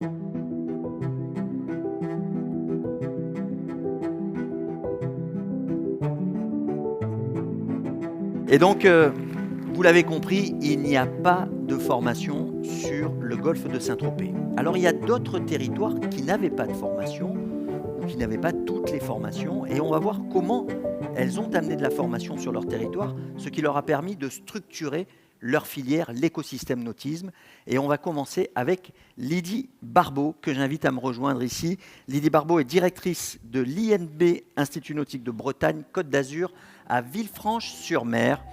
Et donc, vous l'avez compris, il n'y a pas de formation sur le golfe de Saint-Tropez. Alors il y a d'autres territoires qui n'avaient pas de formation ou qui n'avaient pas toutes les formations et on va voir comment elles ont amené de la formation sur leur territoire, ce qui leur a permis de structurer leur filière, l'écosystème nautisme. Et on va commencer avec Lydie Barbeau, que j'invite à me rejoindre ici. Lydie Barbeau est directrice de l'INB, Institut Nautique de Bretagne, Côte d'Azur, à Villefranche-sur-Mer.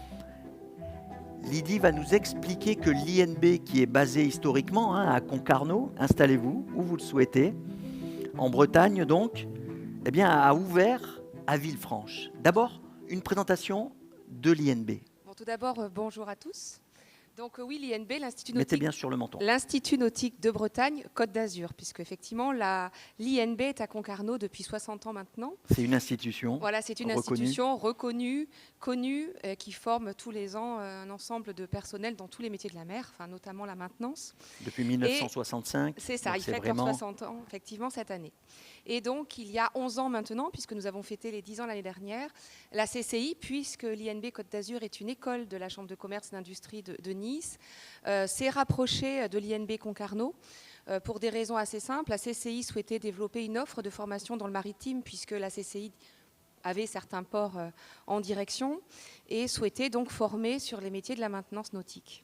Lydie va nous expliquer que l'INB, qui est basé historiquement à Concarneau, installez-vous où vous le souhaitez, en Bretagne donc, eh bien, a ouvert à Villefranche. D'abord, une présentation de l'INB. Bon, tout d'abord, bonjour à tous. Donc oui, l'INB, Mettez bien sur le menton. l'Institut Nautique de Bretagne, Côte d'Azur, puisque effectivement l'INB est à Concarneau depuis 60 ans maintenant. C'est une institution. Voilà, c'est une institution reconnue, connue, qui forme tous les ans un ensemble de personnel dans tous les métiers de la mer, enfin, notamment la maintenance. Depuis 1965. C'est ça, il fait vraiment 60 ans, effectivement, cette année. Et donc, il y a 11 ans maintenant, puisque nous avons fêté les 10 ans l'année dernière, la CCI, puisque l'INB Côte d'Azur est une école de la Chambre de commerce et d'industrie de Nice, s'est rapprochée de l'INB Concarneau pour des raisons assez simples. La CCI souhaitait développer une offre de formation dans le maritime, puisque la CCI avait certains ports en direction et souhaitait donc former sur les métiers de la maintenance nautique.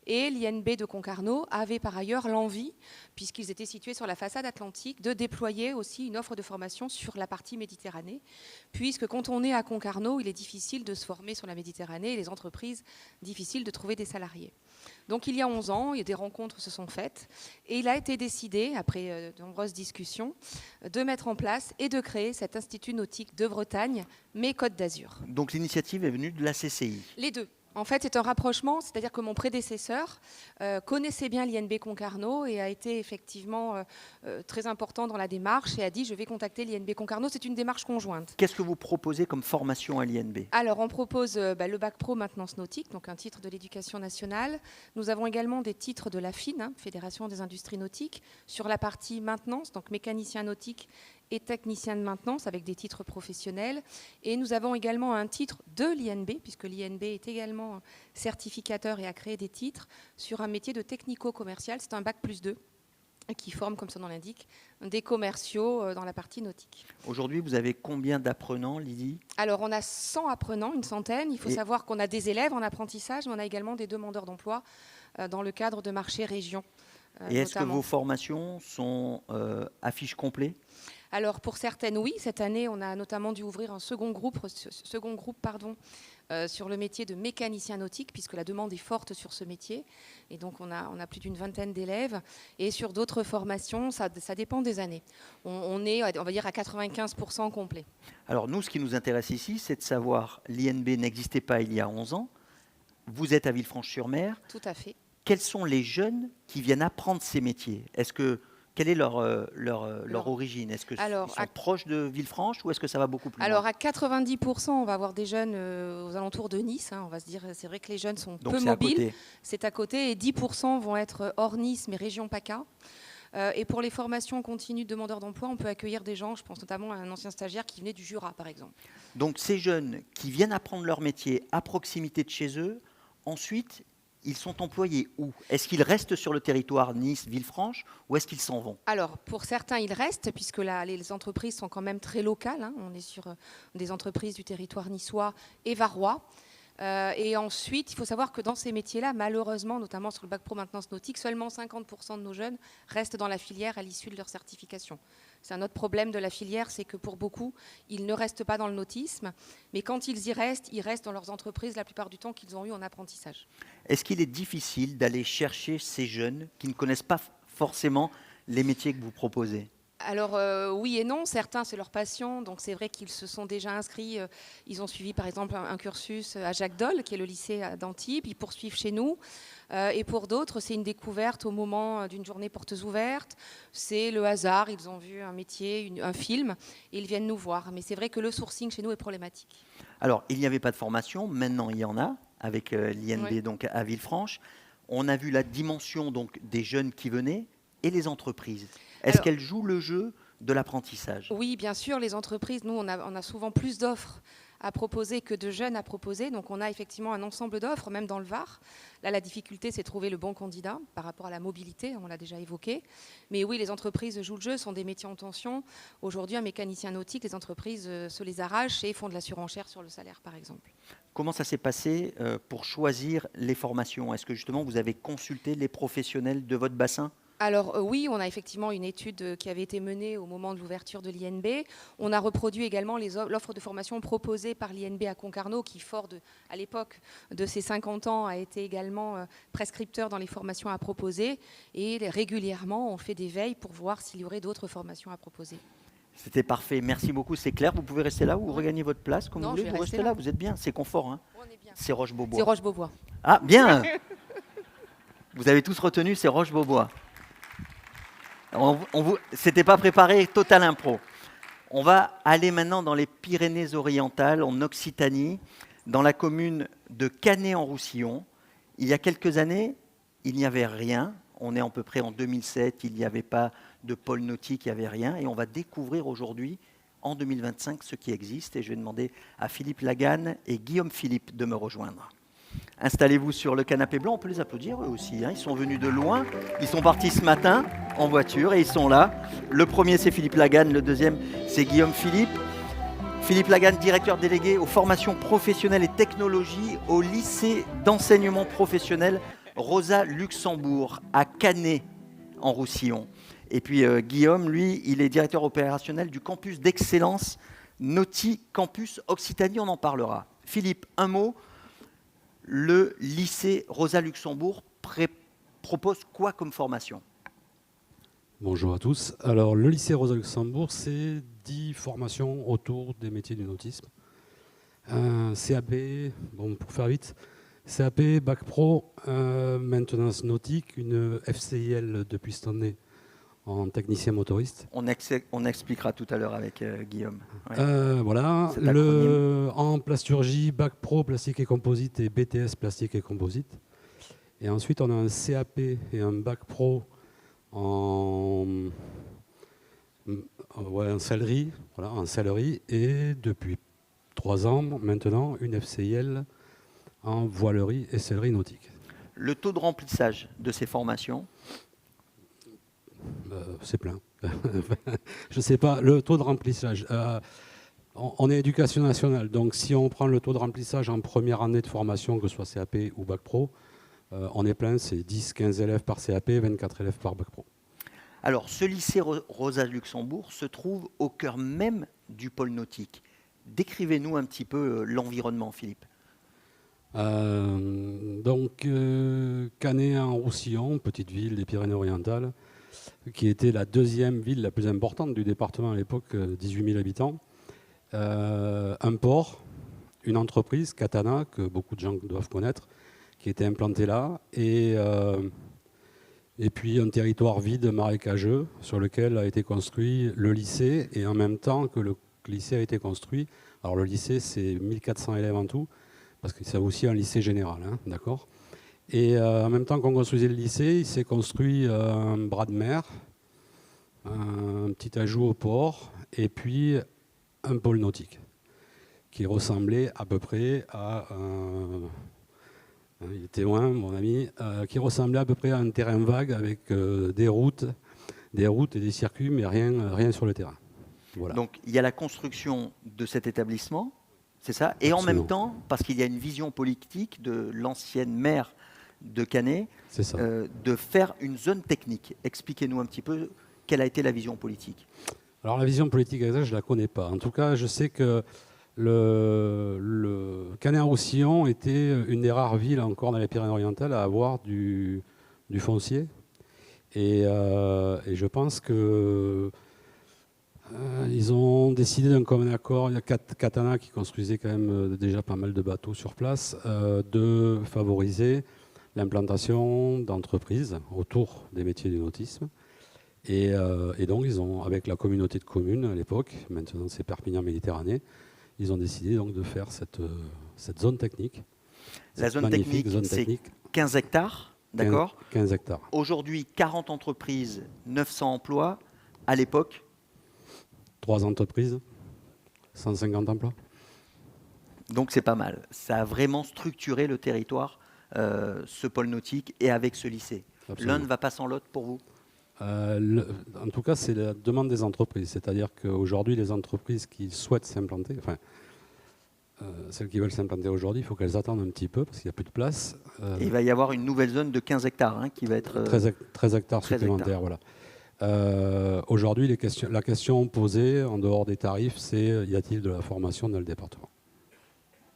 Et l'INB de Concarneau avait par ailleurs l'envie, puisqu'ils étaient situés sur la façade atlantique, de déployer aussi une offre de formation sur la partie Méditerranée, puisque quand on est à Concarneau, il est difficile de se former sur la Méditerranée et les entreprises, difficiles de trouver des salariés. Donc il y a 11 ans, des rencontres se sont faites et il a été décidé, après de nombreuses discussions, de mettre en place et de créer cet Institut nautique de Bretagne, mais Côte d'Azur. Donc l'initiative est venue de la CCI. Les deux. En fait, c'est un rapprochement, c'est-à-dire que mon prédécesseur connaissait bien l'INB Concarneau et a été effectivement très important dans la démarche et a dit « je vais contacter l'INB Concarneau ». C'est une démarche conjointe. Qu'est-ce que vous proposez comme formation à l'INB ? Alors, on propose le bac pro maintenance nautique, donc un titre de l'éducation nationale. Nous avons également des titres de la FIN, Fédération des industries nautiques, sur la partie maintenance, donc mécanicien nautique et technicien de maintenance avec des titres professionnels. Et nous avons également un titre de l'INB, puisque l'INB est également certificateur et a créé des titres sur un métier de technico-commercial. C'est un bac plus 2 qui forme, comme son nom l'indique, des commerciaux dans la partie nautique. Aujourd'hui, vous avez combien d'apprenants, Lydie ? Alors, on a 100 apprenants, une centaine. Il faut savoir qu'on a des élèves en apprentissage, mais on a également des demandeurs d'emploi dans le cadre de marchés régions. Et est-ce que vos formations sont à fiche complet ? Alors, pour certaines, oui. Cette année, on a notamment dû ouvrir un second groupe sur le métier de mécanicien nautique, puisque la demande est forte sur ce métier. Et donc, on a plus d'une vingtaine d'élèves. Et sur d'autres formations, ça dépend des années. On est, on va dire, à 95% complet. Alors, nous, ce qui nous intéresse ici, c'est de savoir, l'INB n'existait pas il y a 11 ans. Vous êtes à Villefranche-sur-Mer. Tout à fait. Quels sont les jeunes qui viennent apprendre ces métiers ? Quelle est leur origine ? Est-ce qu'ils sont proches de Villefranche ou est-ce que ça va beaucoup plus loin ? Alors, à 90%, on va avoir des jeunes aux alentours de Nice. On va se dire, c'est vrai que les jeunes sont peu mobiles. C'est à côté. Et 10% vont être hors Nice, mais région PACA. Et pour les formations continues de demandeurs d'emploi, on peut accueillir des gens, je pense notamment à un ancien stagiaire qui venait du Jura, par exemple. Donc, ces jeunes qui viennent apprendre leur métier à proximité de chez eux, ensuite, ils sont employés où ? Est-ce qu'ils restent sur le territoire Nice-Villefranche ou est-ce qu'ils s'en vont ? Alors, pour certains, ils restent, puisque les entreprises sont quand même très locales. On est sur des entreprises du territoire niçois et varois. Et ensuite, il faut savoir que dans ces métiers-là, malheureusement, notamment sur le bac pro maintenance nautique, seulement 50% de nos jeunes restent dans la filière à l'issue de leur certification. C'est un autre problème de la filière, c'est que pour beaucoup, ils ne restent pas dans le nautisme, mais quand ils restent dans leurs entreprises la plupart du temps qu'ils ont eu en apprentissage. Est-ce qu'il est difficile d'aller chercher ces jeunes qui ne connaissent pas forcément les métiers que vous proposez ? Alors oui et non, certains c'est leur passion, donc c'est vrai qu'ils se sont déjà inscrits, ils ont suivi par exemple un cursus à Jacques Dole, qui est le lycée d'Antibes, ils poursuivent chez nous, et pour d'autres c'est une découverte au moment d'une journée portes ouvertes, c'est le hasard, ils ont vu un métier, un film, et ils viennent nous voir, mais c'est vrai que le sourcing chez nous est problématique. Alors il n'y avait pas de formation, maintenant il y en a, avec l'INB donc à Villefranche. On a vu la dimension donc, des jeunes qui venaient. et les entreprises? Est-ce Alors, qu'elles jouent le jeu de l'apprentissage? oui, bien sûr, les entreprises, nous, on a souvent plus d'offres à proposer que de jeunes à proposer. Donc, on a effectivement un ensemble d'offres, même dans le Var. Là, la difficulté, c'est de trouver le bon candidat par rapport à la mobilité, on l'a déjà évoqué. Mais oui, les entreprises jouent le jeu, sont des métiers en tension. Aujourd'hui, un mécanicien nautique, les entreprises se les arrachent et font de la surenchère sur le salaire, par exemple. Comment ça s'est passé pour choisir les formations? Est-ce que justement vous avez consulté les professionnels de votre bassin? Alors oui, on a effectivement une étude qui avait été menée au moment de l'ouverture de l'INB. On a reproduit également l'offre de formation proposée par l'INB à Concarneau, qui, fort à l'époque de ses 50 ans, a été également prescripteur dans les formations à proposer. Et régulièrement, on fait des veilles pour voir s'il y aurait d'autres formations à proposer. C'était parfait, merci beaucoup, c'est clair. Vous pouvez rester là ou regagner votre place comme Non, vous voulez. Vous restez là, vous êtes bien, c'est confort. Hein. On est bien. C'est Roche-Beaubois. C'est Roche-Beaubois. Ah, bien. Vous avez tous retenu, c'est Roche-Beaubois. C'était pas préparé, total impro. On va aller maintenant dans les Pyrénées-Orientales, en Occitanie, dans la commune de Canet-en-Roussillon. Il y a quelques années, il n'y avait rien. On est à peu près en 2007, il n'y avait pas de pôle nautique, il n'y avait rien. Et on va découvrir aujourd'hui, en 2025, ce qui existe. Et je vais demander à Philippe Laganne et Guillaume Philippe de me rejoindre. Installez-vous sur le canapé blanc, on peut les applaudir eux aussi. Hein. Ils sont venus de loin, ils sont partis ce matin en voiture et ils sont là. Le premier c'est Philippe Laganne, le deuxième c'est Guillaume Philippe. Philippe Laganne, directeur délégué aux formations professionnelles et technologies au lycée d'enseignement professionnel Rosa Luxembourg à Canet en Roussillon. Et puis Guillaume, lui, il est directeur opérationnel du campus d'excellence Nauti Campus Occitanie, on en parlera. Philippe, un mot. Le lycée Rosa Luxembourg propose quoi comme formation? Bonjour à tous. Alors, le lycée Rosa Luxembourg, c'est 10 formations autour des métiers du nautisme. Un CAP, bon, pour faire vite, CAP, Bac Pro, maintenance nautique, une FCIL depuis cette année en technicien motoriste. On expliquera tout à l'heure avec Guillaume. Ouais. Voilà, en plasturgie, Bac Pro, plastique et composite et BTS, plastique et composite. Et ensuite, on a un CAP et un Bac Pro en sellerie, voilà, en sellerie, et depuis 3 ans maintenant, une FCIL en voilerie et sellerie nautique. Le taux de remplissage de ces formations? C'est plein. Je ne sais pas, le taux de remplissage. On est éducation nationale, donc si on prend le taux de remplissage en première année de formation, que ce soit CAP ou Bac Pro, on est plein, c'est 10-15 élèves par CAP, 24 élèves par Bac Pro. Alors, ce lycée Rosa Luxembourg se trouve au cœur même du pôle nautique. Décrivez-nous un petit peu l'environnement, Philippe. Donc, Canet en Roussillon, petite ville des Pyrénées-Orientales, qui était la deuxième ville la plus importante du département à l'époque, 18 000 habitants. Un port, une entreprise, Katana, que beaucoup de gens doivent connaître, qui était implantée là, et puis un territoire vide, marécageux, sur lequel a été construit le lycée, et en même temps que le lycée a été construit. Alors le lycée, c'est 1400 élèves en tout, parce que c'est aussi un lycée général, hein, d'accord ? Et en même temps qu'on construisait le lycée, il s'est construit un bras de mer, un petit ajout au port, et puis un pôle nautique, qui ressemblait à peu près à il était loin, mon ami, qui ressemblait à peu près à un terrain vague avec des routes et des circuits, mais rien sur le terrain. Voilà. Donc il y a la construction de cet établissement, c'est ça, et Absolument. en même temps, parce qu'il y a une vision politique de l'ancienne maire de Canet, de faire une zone technique. Expliquez-nous un petit peu quelle a été la vision politique. Alors la vision politique, je ne la connais pas. En tout cas, je sais que le Canet-en-Roussillon était une des rares villes encore dans les Pyrénées-Orientales à avoir du foncier. Et je pense que ils ont décidé d'un commun accord, il y a Katana qui construisait quand même déjà pas mal de bateaux sur place, de favoriser l'implantation d'entreprises autour des métiers du nautisme. Et donc, ils ont, avec la communauté de communes à l'époque, maintenant c'est Perpignan Méditerranée, ils ont décidé donc de faire cette zone technique. La zone technique, c'est 15 hectares. d'accord ? 15 hectares. Aujourd'hui, 40 entreprises, 900 emplois. À l'époque, 3 entreprises, 150 emplois. donc c'est pas mal. Ça a vraiment structuré le territoire, ce pôle nautique, et avec ce lycée. Absolument. L'un ne va pas sans l'autre pour vous ? En tout cas, c'est la demande des entreprises. C'est-à-dire qu'aujourd'hui, les entreprises qui souhaitent s'implanter, enfin, celles qui veulent s'implanter aujourd'hui, il faut qu'elles attendent un petit peu parce qu'il n'y a plus de place. Et il va y avoir une nouvelle zone de 15 hectares hein, qui va être... 13 hectares 13 supplémentaires, hectares. voilà. Aujourd'hui, la question posée, en dehors des tarifs, c'est y a-t-il de la formation dans le département ?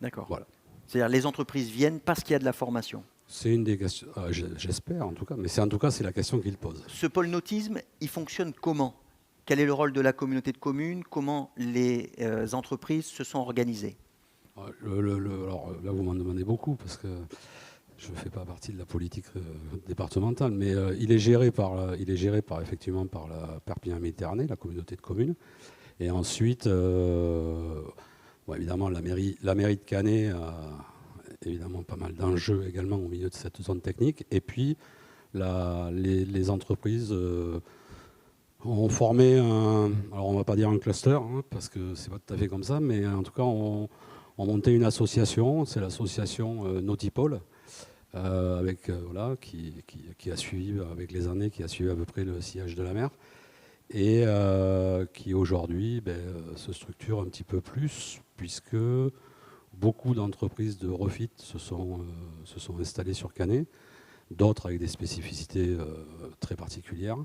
D'accord. Voilà. C'est-à-dire les entreprises viennent parce qu'il y a de la formation. C'est une des questions, j'espère en tout cas, mais c'est la question qu'ils posent. Ce pôle nautisme, il fonctionne comment ? Quel est le rôle de la communauté de communes ? Comment les entreprises se sont organisées ? Alors là, vous m'en demandez beaucoup parce que je ne fais pas partie de la politique départementale, mais il est géré effectivement par la Perpignan Méditerranée, la communauté de communes. Et ensuite, évidemment, la mairie de Canet a évidemment pas mal d'enjeux également au milieu de cette zone technique. Et puis, les entreprises ont formé alors on ne va pas dire un cluster, hein, parce que c'est pas tout à fait comme ça, mais en tout cas, ont monté une association, c'est l'association Nautipole, qui a suivi avec les années, qui a suivi à peu près le sillage de la mer, et qui aujourd'hui se structure un petit peu plus, puisque beaucoup d'entreprises de refit se sont installées sur Canet, d'autres avec des spécificités très particulières.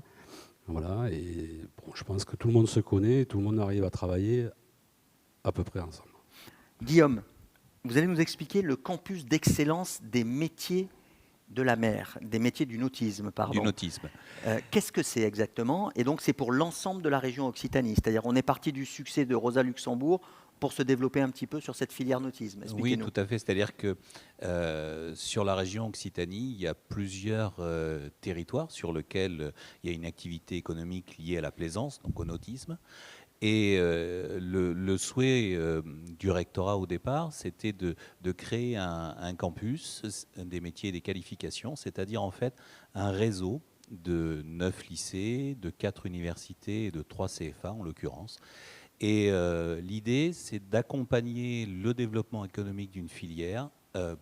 Voilà, et bon, je pense que tout le monde se connaît, tout le monde arrive à travailler à peu près ensemble. Guillaume, vous allez nous expliquer le campus d'excellence des métiers de la mer, des métiers du nautisme, pardon. Du nautisme. Qu'est-ce que c'est exactement ? Et donc c'est pour l'ensemble de la région Occitanie, c'est-à-dire on est parti du succès de Rosa Luxembourg pour se développer un petit peu sur cette filière nautisme. Oui, tout à fait. C'est-à-dire que sur la région Occitanie, il y a plusieurs territoires sur lesquels il y a une activité économique liée à la plaisance, donc au nautisme. Et le souhait du rectorat au départ, c'était de créer un campus des métiers et des qualifications, c'est-à-dire en fait un réseau de 9 lycées, de 4 universités et de 3 CFA en l'occurrence. Et l'idée, c'est d'accompagner le développement économique d'une filière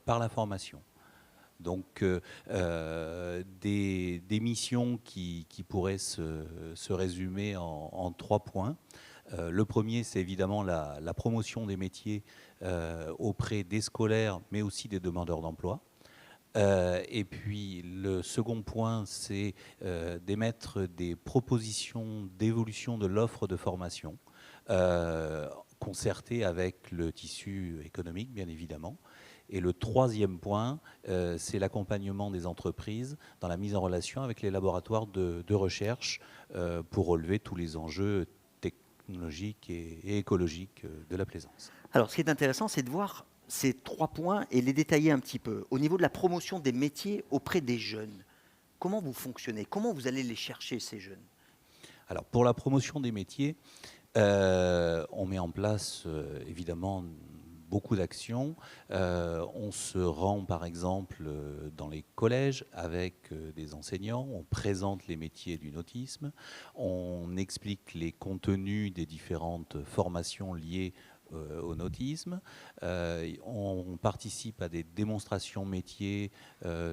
par la formation. Donc des missions qui pourraient se résumer en 3 points. Le premier, c'est évidemment la promotion des métiers auprès des scolaires, mais aussi des demandeurs d'emploi. Et puis le second point, c'est d'émettre des propositions d'évolution de l'offre de formation, concertée avec le tissu économique, bien évidemment. Et le troisième point, c'est l'accompagnement des entreprises dans la mise en relation avec les laboratoires de recherche pour relever tous les enjeux technologiques et écologiques de la plaisance. Alors ce qui est intéressant, c'est de voir ces 3 points et les détailler un petit peu. Au niveau de la promotion des métiers auprès des jeunes, comment vous fonctionnez ? Comment vous allez les chercher, ces jeunes ? Alors pour la promotion des métiers, on met en place évidemment beaucoup d'actions. On se rend par exemple dans les collèges avec des enseignants, on présente les métiers du nautisme, on explique les contenus des différentes formations liées au nautisme. On participe à des démonstrations métiers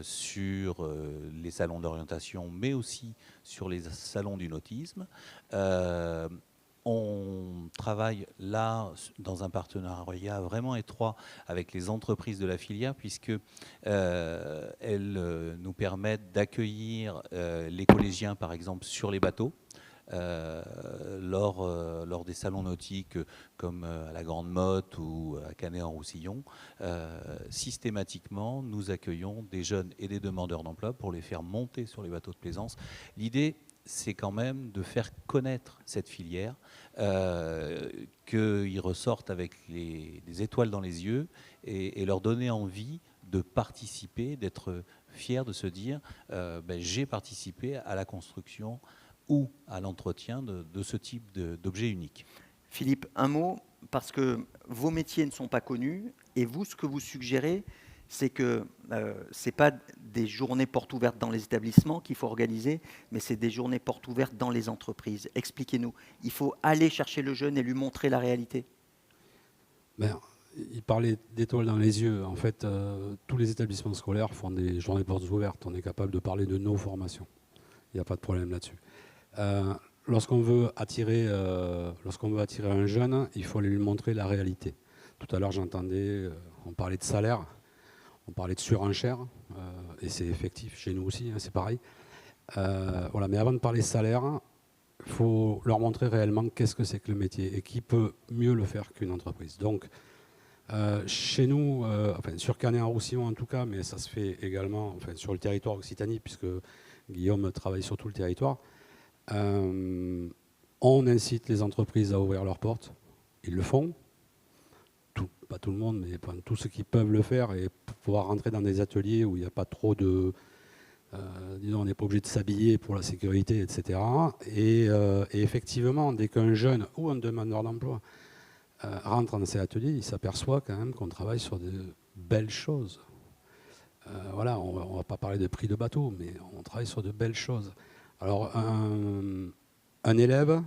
sur les salons d'orientation, mais aussi sur les salons du nautisme. On travaille là dans un partenariat vraiment étroit avec les entreprises de la filière, puisque elles nous permettent d'accueillir les collégiens, par exemple, sur les bateaux. Lors des salons nautiques comme à la Grande Motte ou à Canet-en-Roussillon, systématiquement, nous accueillons des jeunes et des demandeurs d'emploi pour les faire monter sur les bateaux de plaisance. L'idée, c'est quand même de faire connaître cette filière, qu'ils ressortent avec des étoiles dans les yeux et leur donner envie de participer, d'être fiers de se dire j'ai participé à la construction ou à l'entretien de ce type d'objet unique. Philippe, un mot, parce que vos métiers ne sont pas connus, et vous, ce que vous suggérez, c'est que ce n'est pas des journées portes ouvertes dans les établissements qu'il faut organiser, mais c'est des journées portes ouvertes dans les entreprises. Expliquez-nous. Il faut aller chercher le jeune et lui montrer la réalité. Ben, il parlait d'étoiles dans les yeux. En fait, tous les établissements scolaires font des journées portes ouvertes. On est capable de parler de nos formations. Il n'y a pas de problème là-dessus. Lorsqu'on veut attirer un jeune, il faut aller lui montrer la réalité. Tout à l'heure, j'entendais, on parlait de salaire, on parlait de surenchère, et c'est effectif chez nous aussi, hein, c'est pareil. Voilà, mais avant de parler salaire, il faut leur montrer réellement qu'est-ce que c'est que le métier et qui peut mieux le faire qu'une entreprise. Donc, chez nous, enfin, sur Canet-en-Roussillon en tout cas, mais ça se fait également enfin, sur le territoire Occitanie, puisque Guillaume travaille sur tout le territoire, on incite les entreprises à ouvrir leurs portes. Ils le font. Pas tout le monde, mais tous ceux qui peuvent le faire et pouvoir rentrer dans des ateliers où il n'y a pas trop de... disons, on n'est pas obligé de s'habiller pour la sécurité, etc. Et effectivement, dès qu'un jeune ou un demandeur d'emploi rentre dans ces ateliers, il s'aperçoit quand même qu'on travaille sur de belles choses. Voilà, on ne va pas parler de prix de bateau, mais on travaille sur de belles choses. Alors, un élève...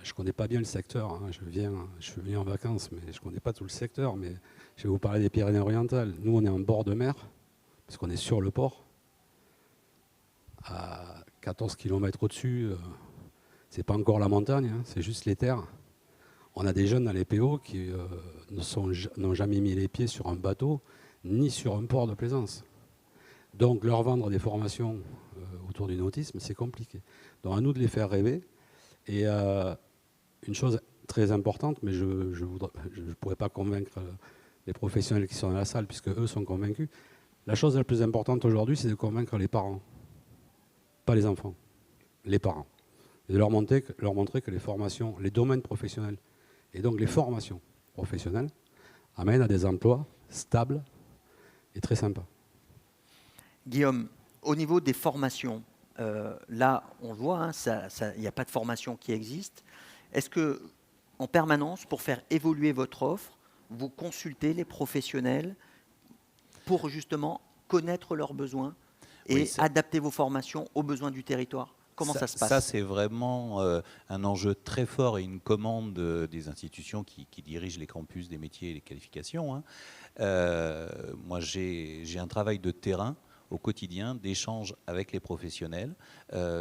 je ne connais pas bien le secteur, hein. Je suis venu en vacances, mais je ne connais pas tout le secteur. Mais je vais vous parler des Pyrénées-Orientales. Nous, on est en bord de mer, parce qu'on est sur le port. À 14 km au-dessus, ce n'est pas encore la montagne, hein, c'est juste les terres. On a des jeunes dans les PO qui n'ont jamais mis les pieds sur un bateau, ni sur un port de plaisance. Donc, leur vendre des formations autour du nautisme, c'est compliqué. Donc, à nous de les faire rêver. Et une chose très importante, mais je ne pourrais pas convaincre les professionnels qui sont dans la salle, puisque eux sont convaincus. La chose la plus importante aujourd'hui, c'est de convaincre les parents, pas les enfants, les parents. Et de leur montrer que les formations, les domaines professionnels, et donc les formations professionnelles, amènent à des emplois stables et très sympas. Guillaume, au niveau des formations, là, on le voit, hein, il n'y a pas de formation qui existe. Est-ce que, en permanence, pour faire évoluer votre offre, vous consultez les professionnels pour justement connaître leurs besoins et adapter vos formations aux besoins du territoire? Comment ça se passe? Ça, c'est vraiment un enjeu très fort et une commande des institutions qui dirigent les campus des métiers et les qualifications, hein. Moi, j'ai un travail de terrain au quotidien d'échange avec les professionnels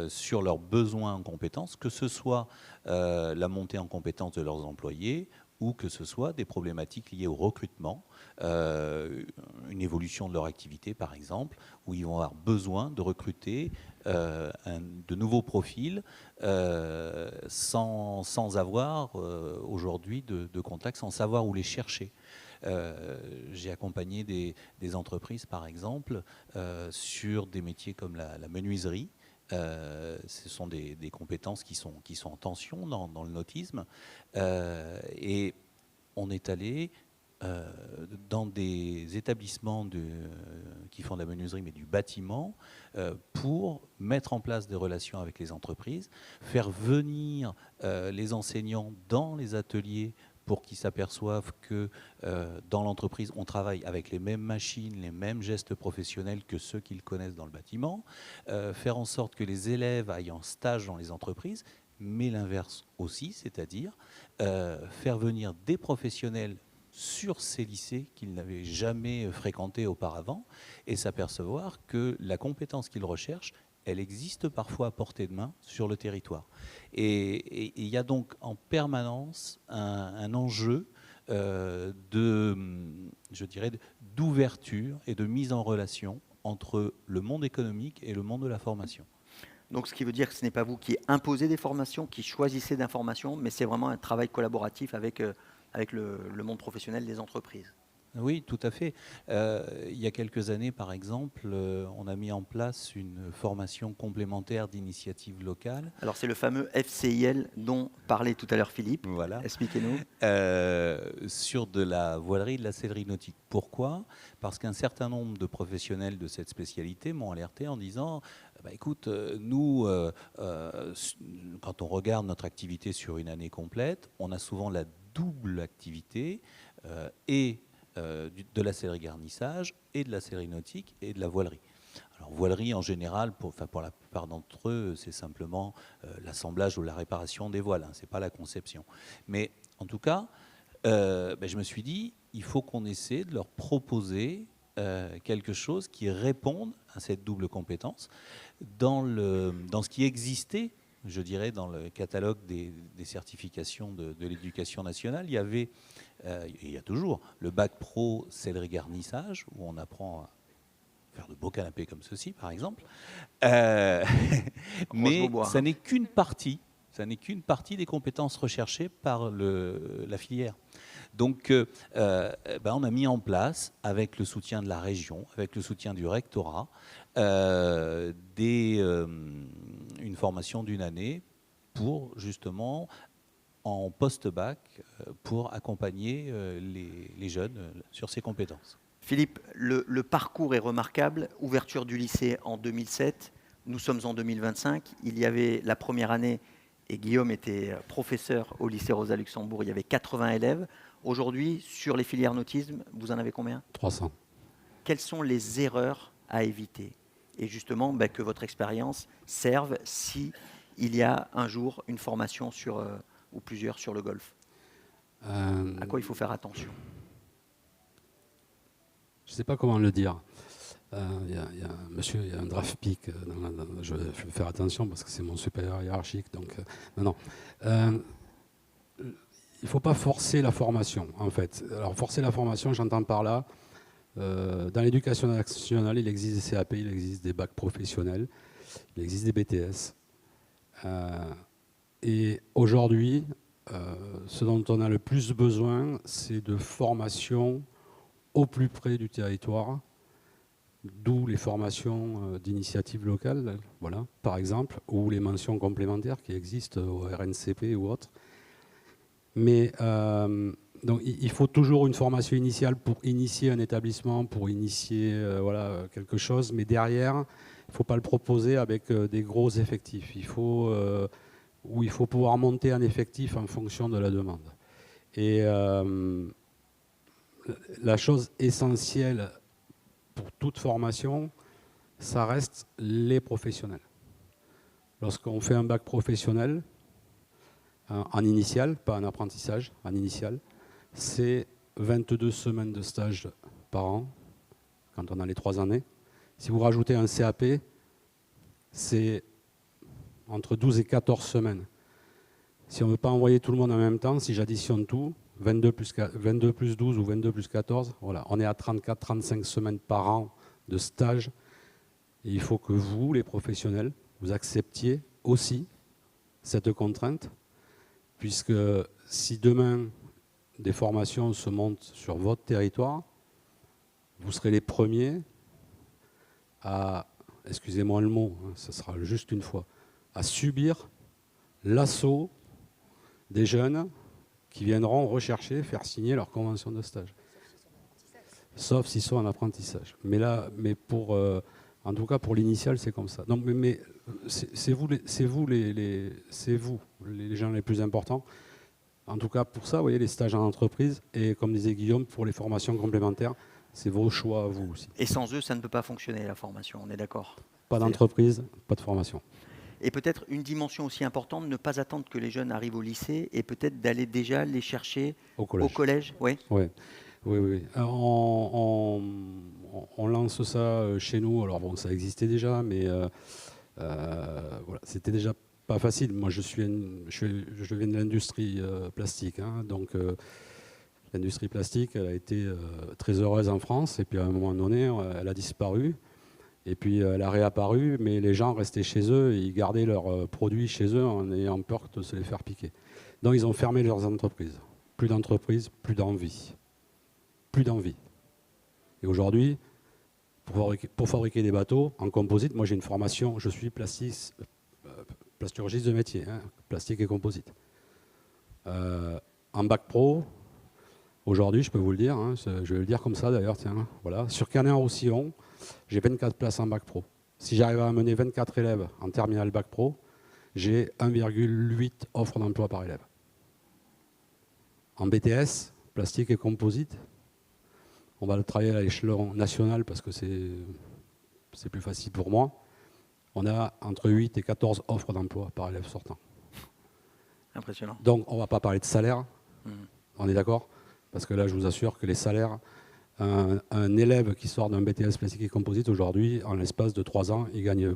sur leurs besoins en compétences, que ce soit la montée en compétences de leurs employés ou que ce soit des problématiques liées au recrutement, une évolution de leur activité par exemple, où ils vont avoir besoin de recruter de nouveaux profils sans avoir aujourd'hui de contact, sans savoir où les chercher. J'ai accompagné des entreprises, par exemple, sur des métiers comme la menuiserie. Ce sont des compétences qui sont en tension dans le nautisme. Et on est allé dans des établissements qui font de la menuiserie, mais du bâtiment, pour mettre en place des relations avec les entreprises, faire venir les enseignants dans les ateliers pour qu'ils s'aperçoivent que dans l'entreprise, on travaille avec les mêmes machines, les mêmes gestes professionnels que ceux qu'ils connaissent dans le bâtiment, faire en sorte que les élèves aillent en stage dans les entreprises, mais l'inverse aussi, c'est-à-dire faire venir des professionnels sur ces lycées qu'ils n'avaient jamais fréquentés auparavant et s'apercevoir que la compétence qu'ils recherchent, elle existe parfois à portée de main sur le territoire. Et il y a donc en permanence un enjeu d'ouverture et de mise en relation entre le monde économique et le monde de la formation. Donc, ce qui veut dire que ce n'est pas vous qui imposez des formations, qui choisissez d'informations, mais c'est vraiment un travail collaboratif avec le monde professionnel des entreprises. Oui, tout à fait. Il y a quelques années, par exemple, on a mis en place une formation complémentaire d'initiative locale. Alors, c'est le fameux FCIL dont parlait tout à l'heure Philippe. Voilà. Expliquez-nous. Sur de la voilerie et de la sellerie nautique. Pourquoi? Parce qu'un certain nombre de professionnels de cette spécialité m'ont alerté en disant écoute, nous, quand on regarde notre activité sur une année complète, on a souvent la double activité et de la sellerie garnissage et de la sellerie nautique et de la voilerie. Alors voilerie en général, pour la plupart d'entre eux, c'est simplement l'assemblage ou la réparation des voiles, hein, c'est pas la conception. Mais en tout cas, je me suis dit, il faut qu'on essaie de leur proposer quelque chose qui réponde à cette double compétence. Dans ce qui existait, je dirais, dans le catalogue des certifications de l'éducation nationale, il y avait, et il y a toujours, le bac pro sellerie garnissage, où on apprend à faire de beaux canapés comme ceci, par exemple. Mais ça n'est qu'une partie. Ça n'est qu'une partie des compétences recherchées par la filière. Donc, on a mis en place, avec le soutien de la région, avec le soutien du rectorat, une formation d'une année pour, justement, en post-bac, pour accompagner les jeunes sur ces compétences. Philippe, le parcours est remarquable. Ouverture du lycée en 2007. Nous sommes en 2025. Il y avait la première année, et Guillaume était professeur au lycée Rosa Luxembourg. Il y avait 80 élèves. Aujourd'hui, sur les filières nautisme, vous en avez combien ? 300. Quelles sont les erreurs à éviter ? Et justement, que votre expérience serve si il y a un jour une formation ou plusieurs sur le golf. À quoi il faut faire attention ? Je ne sais pas comment le dire. Il y a un draft pick. Je vais faire attention parce que c'est mon supérieur hiérarchique. Donc, non. Il ne faut pas forcer la formation, en fait. Alors, forcer la formation, j'entends par là, dans l'éducation nationale, il existe des CAP, il existe des bacs professionnels, il existe des BTS. Et aujourd'hui, ce dont on a le plus besoin, c'est de formation au plus près du territoire, d'où les formations d'initiatives locales, voilà, par exemple, ou les mentions complémentaires qui existent au RNCP ou autres. Mais donc, il faut toujours une formation initiale pour initier un établissement, pour initier quelque chose, mais derrière, il ne faut pas le proposer avec des gros effectifs. Il faut pouvoir monter un effectif en fonction de la demande. Et la chose essentielle pour toute formation, ça reste les professionnels. Lorsqu'on fait un bac professionnel, en initial, pas en apprentissage, en initial, c'est 22 semaines de stage par an, quand on a les 3 années. Si vous rajoutez un CAP, c'est entre 12 et 14 semaines. Si on ne veut pas envoyer tout le monde en même temps, si j'additionne tout, 22 plus 12 ou 22 plus 14, voilà, on est à 34-35 semaines par an de stage. Et il faut que vous, les professionnels, vous acceptiez aussi cette contrainte, puisque si demain des formations se montent sur votre territoire, vous serez les premiers à, excusez-moi le mot, hein, ce sera juste une fois, à subir l'assaut des jeunes qui viendront rechercher, faire signer leur convention de stage. Sauf s'ils sont en apprentissage. Mais en tout cas pour l'initial, c'est comme ça. Donc, mais c'est vous les gens les plus importants. En tout cas pour ça, vous voyez, les stages en entreprise et comme disait Guillaume, pour les formations complémentaires, c'est vos choix à vous aussi. Et sans eux, ça ne peut pas fonctionner la formation, on est d'accord ? Pas d'entreprise, pas de formation. Et peut-être une dimension aussi importante, ne pas attendre que les jeunes arrivent au lycée et peut-être d'aller déjà les chercher au collège. Oui. On lance ça chez nous. Alors bon, ça existait déjà, mais c'était déjà pas facile. Moi, je viens de l'industrie plastique, hein, donc l'industrie plastique, elle a été très heureuse en France, et puis à un moment donné, elle a disparu. Et puis elle a réapparu, mais les gens restaient chez eux et ils gardaient leurs produits chez eux en ayant peur de se les faire piquer. Donc ils ont fermé leurs entreprises. Plus d'entreprises, plus d'envie. Plus d'envie. Et aujourd'hui, pour fabriquer des bateaux en composite, moi j'ai une formation, je suis plasturgiste de métier, hein, plastique et composite. En bac pro, aujourd'hui, je peux vous le dire, hein, je vais le dire comme ça d'ailleurs, tiens, voilà, sur Canet-en-Roussillon, j'ai 24 places en bac pro. Si j'arrive à amener 24 élèves en terminale bac pro, j'ai 1,8 offres d'emploi par élève. En BTS, plastique et composite, On va le travailler à l'échelon national parce que c'est plus facile pour moi. On a entre 8 et 14 offres d'emploi par élève sortant. Impressionnant. Donc, on ne va pas parler de salaire, Mmh. on est d'accord? Parce que là, je vous assure que les salaires, un élève qui sort d'un BTS plastique et composite aujourd'hui, en l'espace de 3 ans, il gagne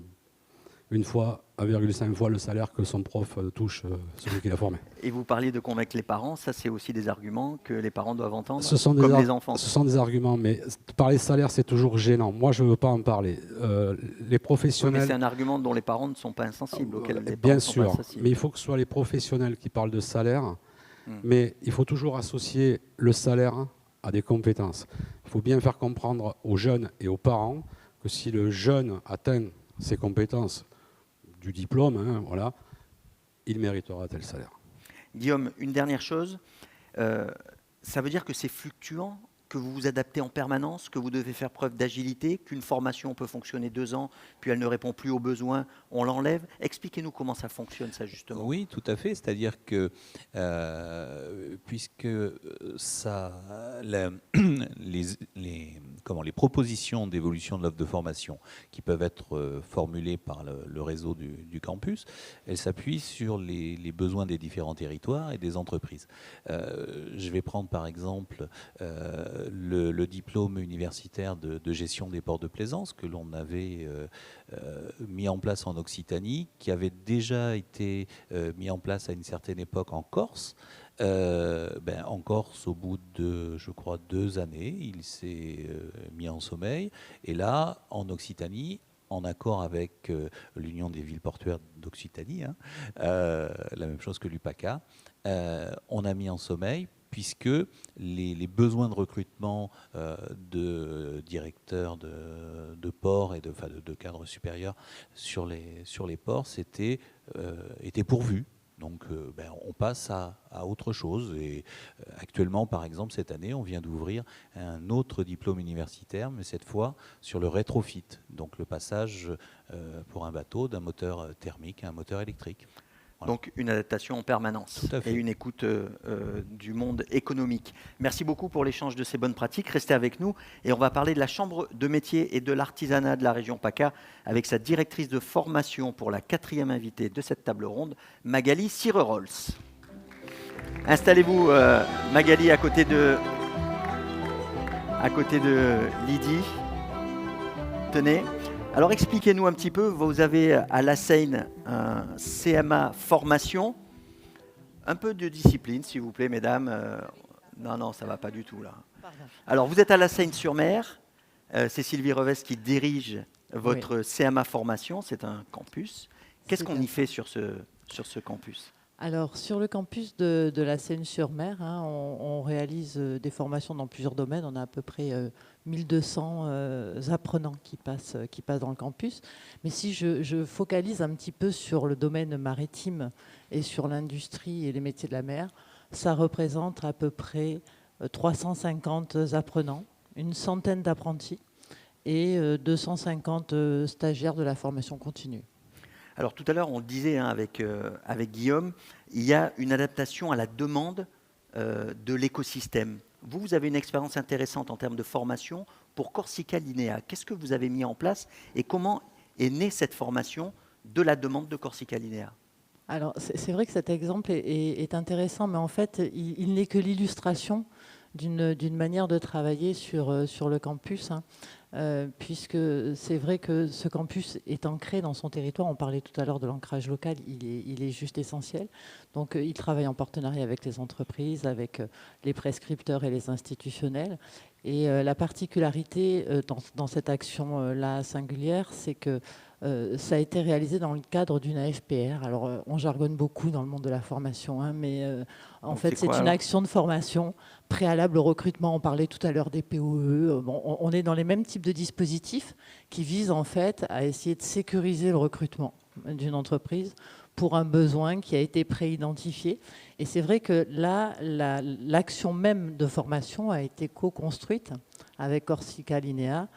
1,5 fois le salaire que son prof touche, celui qui l'a formé. Et vous parliez de convaincre les parents, ça c'est aussi des arguments que les parents doivent entendre, Ce sont comme les enfants. Ce sont des arguments, mais parler salaire, c'est toujours gênant. Moi, je ne veux pas en parler. Les Oui, mais professionnels... c'est un argument dont les parents ne sont pas insensibles, auquel les parents Bien ne sont sûr, pas insensibles. mais il faut que ce soit les professionnels qui parlent de salaire, Mm. mais il faut toujours associer le salaire à des compétences. Il faut bien faire comprendre aux jeunes et aux parents que si le jeune atteint ses compétences du diplôme, hein, voilà, il méritera tel salaire. Guillaume, une dernière chose, ça veut dire que c'est fluctuant, que vous vous adaptez en permanence, que vous devez faire preuve d'agilité, qu'une formation peut fonctionner 2 ans, puis elle ne répond plus aux besoins, on l'enlève. Expliquez-nous comment ça fonctionne, ça, justement. Oui, tout à fait. C'est-à-dire que puisque les propositions d'évolution de l'offre de formation qui peuvent être formulées par le réseau du campus, elles s'appuient sur les besoins des différents territoires et des entreprises. Je vais prendre par exemple le diplôme universitaire de gestion des ports de plaisance que l'on avait mis en place en Occitanie, qui avait déjà été mis en place à une certaine époque en Corse. En Corse, au bout de, je crois, 2 années, il s'est mis en sommeil. Et là, en Occitanie, en accord avec l'Union des villes portuaires d'Occitanie, hein, la même chose que l'UPACA, on a mis en sommeil puisque les besoins de recrutement de directeurs de ports et de cadres supérieurs sur les ports étaient pourvus. Donc on passe à autre chose. Et actuellement, par exemple, cette année, on vient d'ouvrir un autre diplôme universitaire, mais cette fois sur le rétrofit, donc le passage pour un bateau d'un moteur thermique à un moteur électrique. Voilà. Donc une adaptation en permanence et une écoute du monde économique. Merci beaucoup pour l'échange de ces bonnes pratiques. Restez avec nous et on va parler de la Chambre de métier et de l'artisanat de la région PACA avec sa directrice de formation pour la 4e invitée de cette table ronde, Magali Sirerols. Installez-vous, Magali, à côté de Lydie. Tenez. Alors expliquez-nous un petit peu, vous avez à la Seine un CMA formation, un peu de discipline s'il vous plaît mesdames, non ça ne va pas du tout là. Pardon. Alors vous êtes à la Seine-sur-Mer, c'est Sylvie Revès qui dirige votre CMA formation, c'est un campus. Qu'est-ce qu'on y fait sur ce campus ? Alors, sur le campus de la Seine-sur-Mer, hein, on réalise des formations dans plusieurs domaines. On a à peu près 1200 apprenants qui passent dans le campus. Mais si je focalise un petit peu sur le domaine maritime et sur l'industrie et les métiers de la mer, ça représente à peu près 350 apprenants, une centaine d'apprentis et 250 stagiaires de la formation continue. Alors tout à l'heure, on le disait hein, avec Guillaume, il y a une adaptation à la demande de l'écosystème. Vous avez une expérience intéressante en termes de formation pour Corsica Linea. Qu'est-ce que vous avez mis en place et comment est née cette formation de la demande de Corsica Linea ? Alors c'est vrai que cet exemple est intéressant, mais en fait, il n'est que l'illustration d'une manière de travailler sur le campus. Hein. Puisque c'est vrai que ce campus est ancré dans son territoire. On parlait tout à l'heure de l'ancrage local, il est juste essentiel. Donc il travaille en partenariat avec les entreprises, avec les prescripteurs et les institutionnels. Et la particularité dans cette action-là singulière, c'est que ça a été réalisé dans le cadre d'une AFPR. Alors, on jargonne beaucoup dans le monde de la formation, hein, mais en fait, c'est une action de formation préalable au recrutement. On parlait tout à l'heure des POE. Bon, on est dans les mêmes types de dispositifs qui visent en fait à essayer de sécuriser le recrutement d'une entreprise pour un besoin qui a été préidentifié. Et c'est vrai que là, l'action même de formation a été co-construite avec Corsica Linea,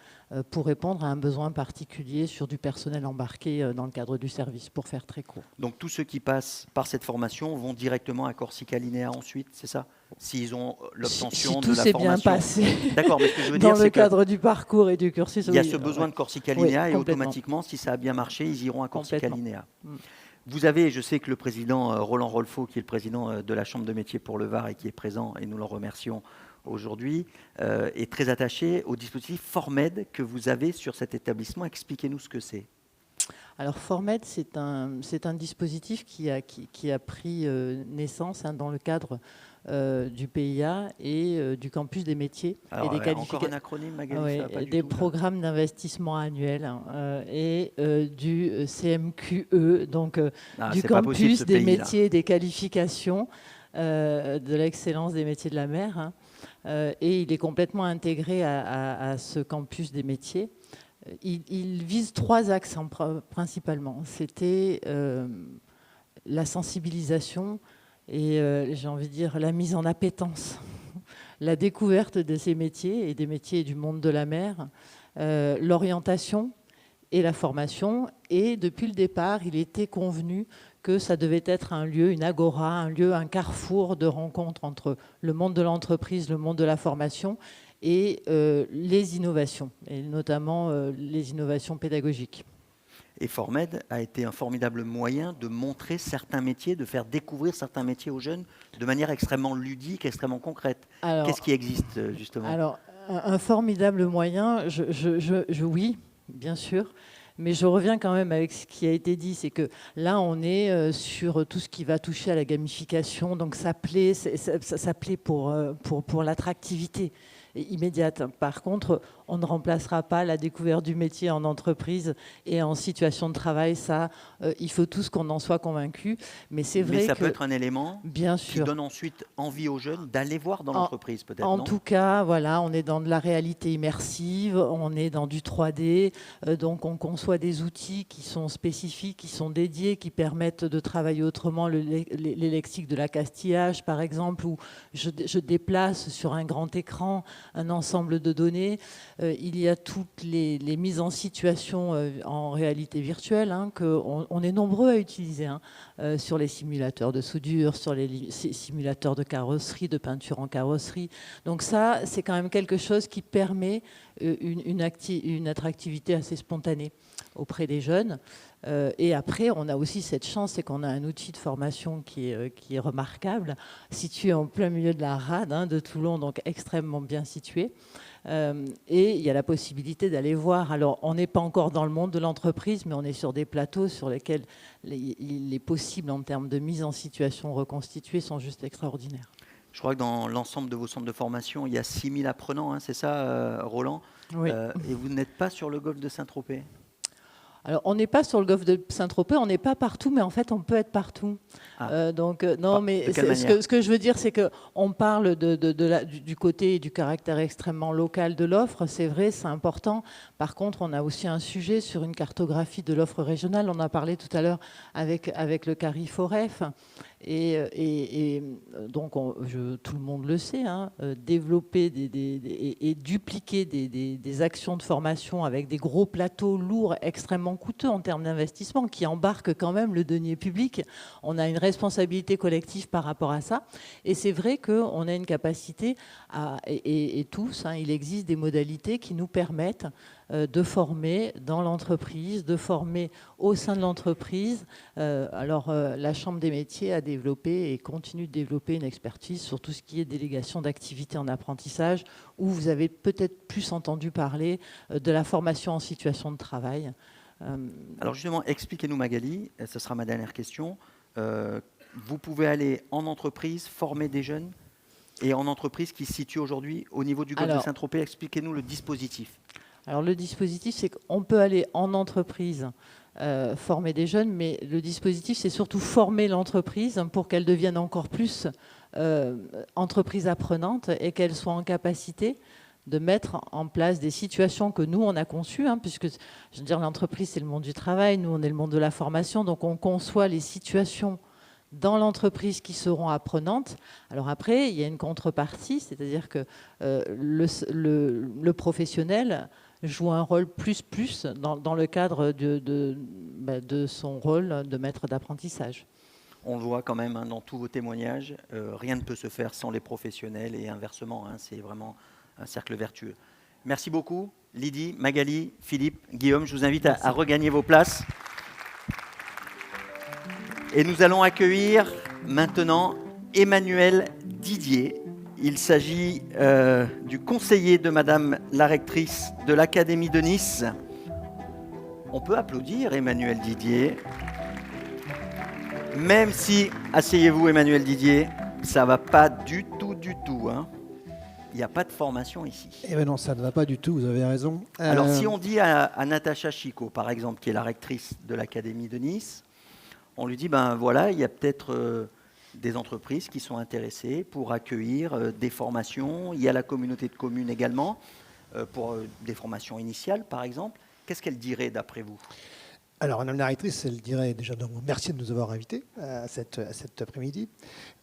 pour répondre à un besoin particulier sur du personnel embarqué dans le cadre du service, pour faire très court. Donc tous ceux qui passent par cette formation vont directement à Corsica Linea ensuite, c'est ça? S'ils ont l'obtention si de la tout s'est bien formation. passé D'accord, mais ce que je veux dans dire, le c'est que cadre du parcours et du cursus. il y a oui, ce besoin ouais. de Corsica Oui, Linea et complètement. automatiquement, si ça a bien marché, ils iront à Corsica Complètement. Linea. Mm. Vous avez, je sais que le président Roland Rolfo, qui est le président de la Chambre de métier pour le Var et qui est présent, et nous l'en remercions aujourd'hui, est très attaché au dispositif Formed que vous avez sur cet établissement. Expliquez-nous ce que c'est. Alors Formed, c'est un dispositif qui a pris naissance dans le cadre du PIA et du campus des métiers Alors, et des encore qualifications. un acronyme, Magali, Oui, ça va pas du des tout, là. programmes d'investissement annuels et du CMQE, donc Ah, du c'est pas possible, campus ce des pays-là. métiers et des qualifications de l'excellence des métiers de la mer. Et il est complètement intégré à ce campus des métiers. Il vise 3 axes principalement. C'était la sensibilisation et, j'ai envie de dire, la mise en appétence, la découverte de ces métiers et des métiers du monde de la mer, l'orientation et la formation. Et depuis le départ, il était convenu que ça devait être un lieu, une agora, un lieu, un carrefour de rencontre entre le monde de l'entreprise, le monde de la formation et les innovations, et notamment les innovations pédagogiques. Et Formed a été un formidable moyen de montrer certains métiers, de faire découvrir certains métiers aux jeunes de manière extrêmement ludique, extrêmement concrète. Qu'est-ce qui existe justement? Alors, un formidable moyen, oui, bien sûr. Mais je reviens quand même avec ce qui a été dit, c'est que là, on est sur tout ce qui va toucher à la gamification. Donc, ça plaît pour l'attractivité immédiate. Par contre, on ne remplacera pas la découverte du métier en entreprise et en situation de travail. Ça, il faut tous qu'on en soit convaincus. Mais c'est vrai que... Mais ça peut être un élément bien qui sûr. donne ensuite envie aux jeunes d'aller voir dans l'entreprise, peut-être, En non? tout cas, voilà, on est dans de la réalité immersive, on est dans du 3D, donc on conçoit des outils qui sont spécifiques, qui sont dédiés, qui permettent de travailler autrement les lexiques de l'accastillage, par exemple, où je déplace sur un grand écran un ensemble de données. Il y a toutes les mises en situation en réalité virtuelle qu'on est nombreux à utiliser sur les simulateurs de soudure, sur les simulateurs de carrosserie, de peinture en carrosserie. Donc ça, c'est quand même quelque chose qui permet une attractivité assez spontanée auprès des jeunes. Et après, on a aussi cette chance, c'est qu'on a un outil de formation qui est remarquable, situé en plein milieu de la rade de Toulon, donc extrêmement bien situé. Et il y a la possibilité d'aller voir. Alors, on n'est pas encore dans le monde de l'entreprise, mais on est sur des plateaux sur lesquels les possibles en termes de mise en situation reconstituée sont juste extraordinaires. Je crois que dans l'ensemble de vos centres de formation, il y a 6000 apprenants, c'est ça, Roland? Oui. Et vous n'êtes pas sur le golfe de Saint-Tropez? Alors, on n'est pas sur le golfe de Saint-Tropez, on n'est pas partout, mais en fait, on peut être partout. Non, mais ce que je veux dire, c'est qu'on parle du côté et du caractère extrêmement local de l'offre. C'est vrai, c'est important. Par contre, on a aussi un sujet sur une cartographie de l'offre régionale. On a parlé tout à l'heure avec le CARIFOREF. Et donc, tout le monde le sait, développer et dupliquer des actions de formation avec des gros plateaux lourds, extrêmement coûteux en termes d'investissement, qui embarquent quand même le denier public. On a une responsabilité collective par rapport à ça. Et c'est vrai qu'on a une capacité, et tous, il existe des modalités qui nous permettent de former dans l'entreprise, de former au sein de l'entreprise. La Chambre des métiers a développé et continue de développer une expertise sur tout ce qui est délégation d'activités en apprentissage, où vous avez peut-être plus entendu parler de la formation en situation de travail. Alors justement, expliquez-nous Magali, ce sera ma dernière question. Vous pouvez aller en entreprise, former des jeunes, et en entreprise qui se situe aujourd'hui au niveau du golfe de Saint-Tropez. Expliquez-nous le dispositif. Alors le dispositif, c'est qu'on peut aller en entreprise former des jeunes, mais le dispositif, c'est surtout former l'entreprise pour qu'elle devienne encore plus entreprise apprenante et qu'elle soit en capacité de mettre en place des situations que nous, on a conçues, puisque, je veux dire, l'entreprise, c'est le monde du travail, nous, on est le monde de la formation, donc on conçoit les situations dans l'entreprise qui seront apprenantes. Alors après, il y a une contrepartie, c'est-à-dire que le professionnel joue un rôle plus dans le cadre de son rôle de maître d'apprentissage. On le voit quand même hein, dans tous vos témoignages, rien ne peut se faire sans les professionnels et inversement, hein, c'est vraiment un cercle vertueux. Merci beaucoup Lydie, Magali, Philippe, Guillaume, je vous invite à regagner vos places. Et nous allons accueillir maintenant Emmanuel Didier. Il s'agit du conseiller de Madame la rectrice de l'Académie de Nice. On peut applaudir Emmanuel Didier. Même si, asseyez-vous Emmanuel Didier, ça ne va pas du tout. Hein. Il n'y a pas de formation ici. Eh bien non, ça ne va pas du tout, vous avez raison. Alors si on dit à Natacha Chicot, par exemple, qui est la rectrice de l'Académie de Nice, on lui dit, ben voilà, il y a peut-être des entreprises qui sont intéressées pour accueillir des formations. Il y a la communauté de communes également, pour des formations initiales, par exemple. Qu'est-ce qu'elle dirait d'après vous ? Alors, Madame la rectrice, elle dirait déjà donc, merci de nous avoir invités à cet après-midi.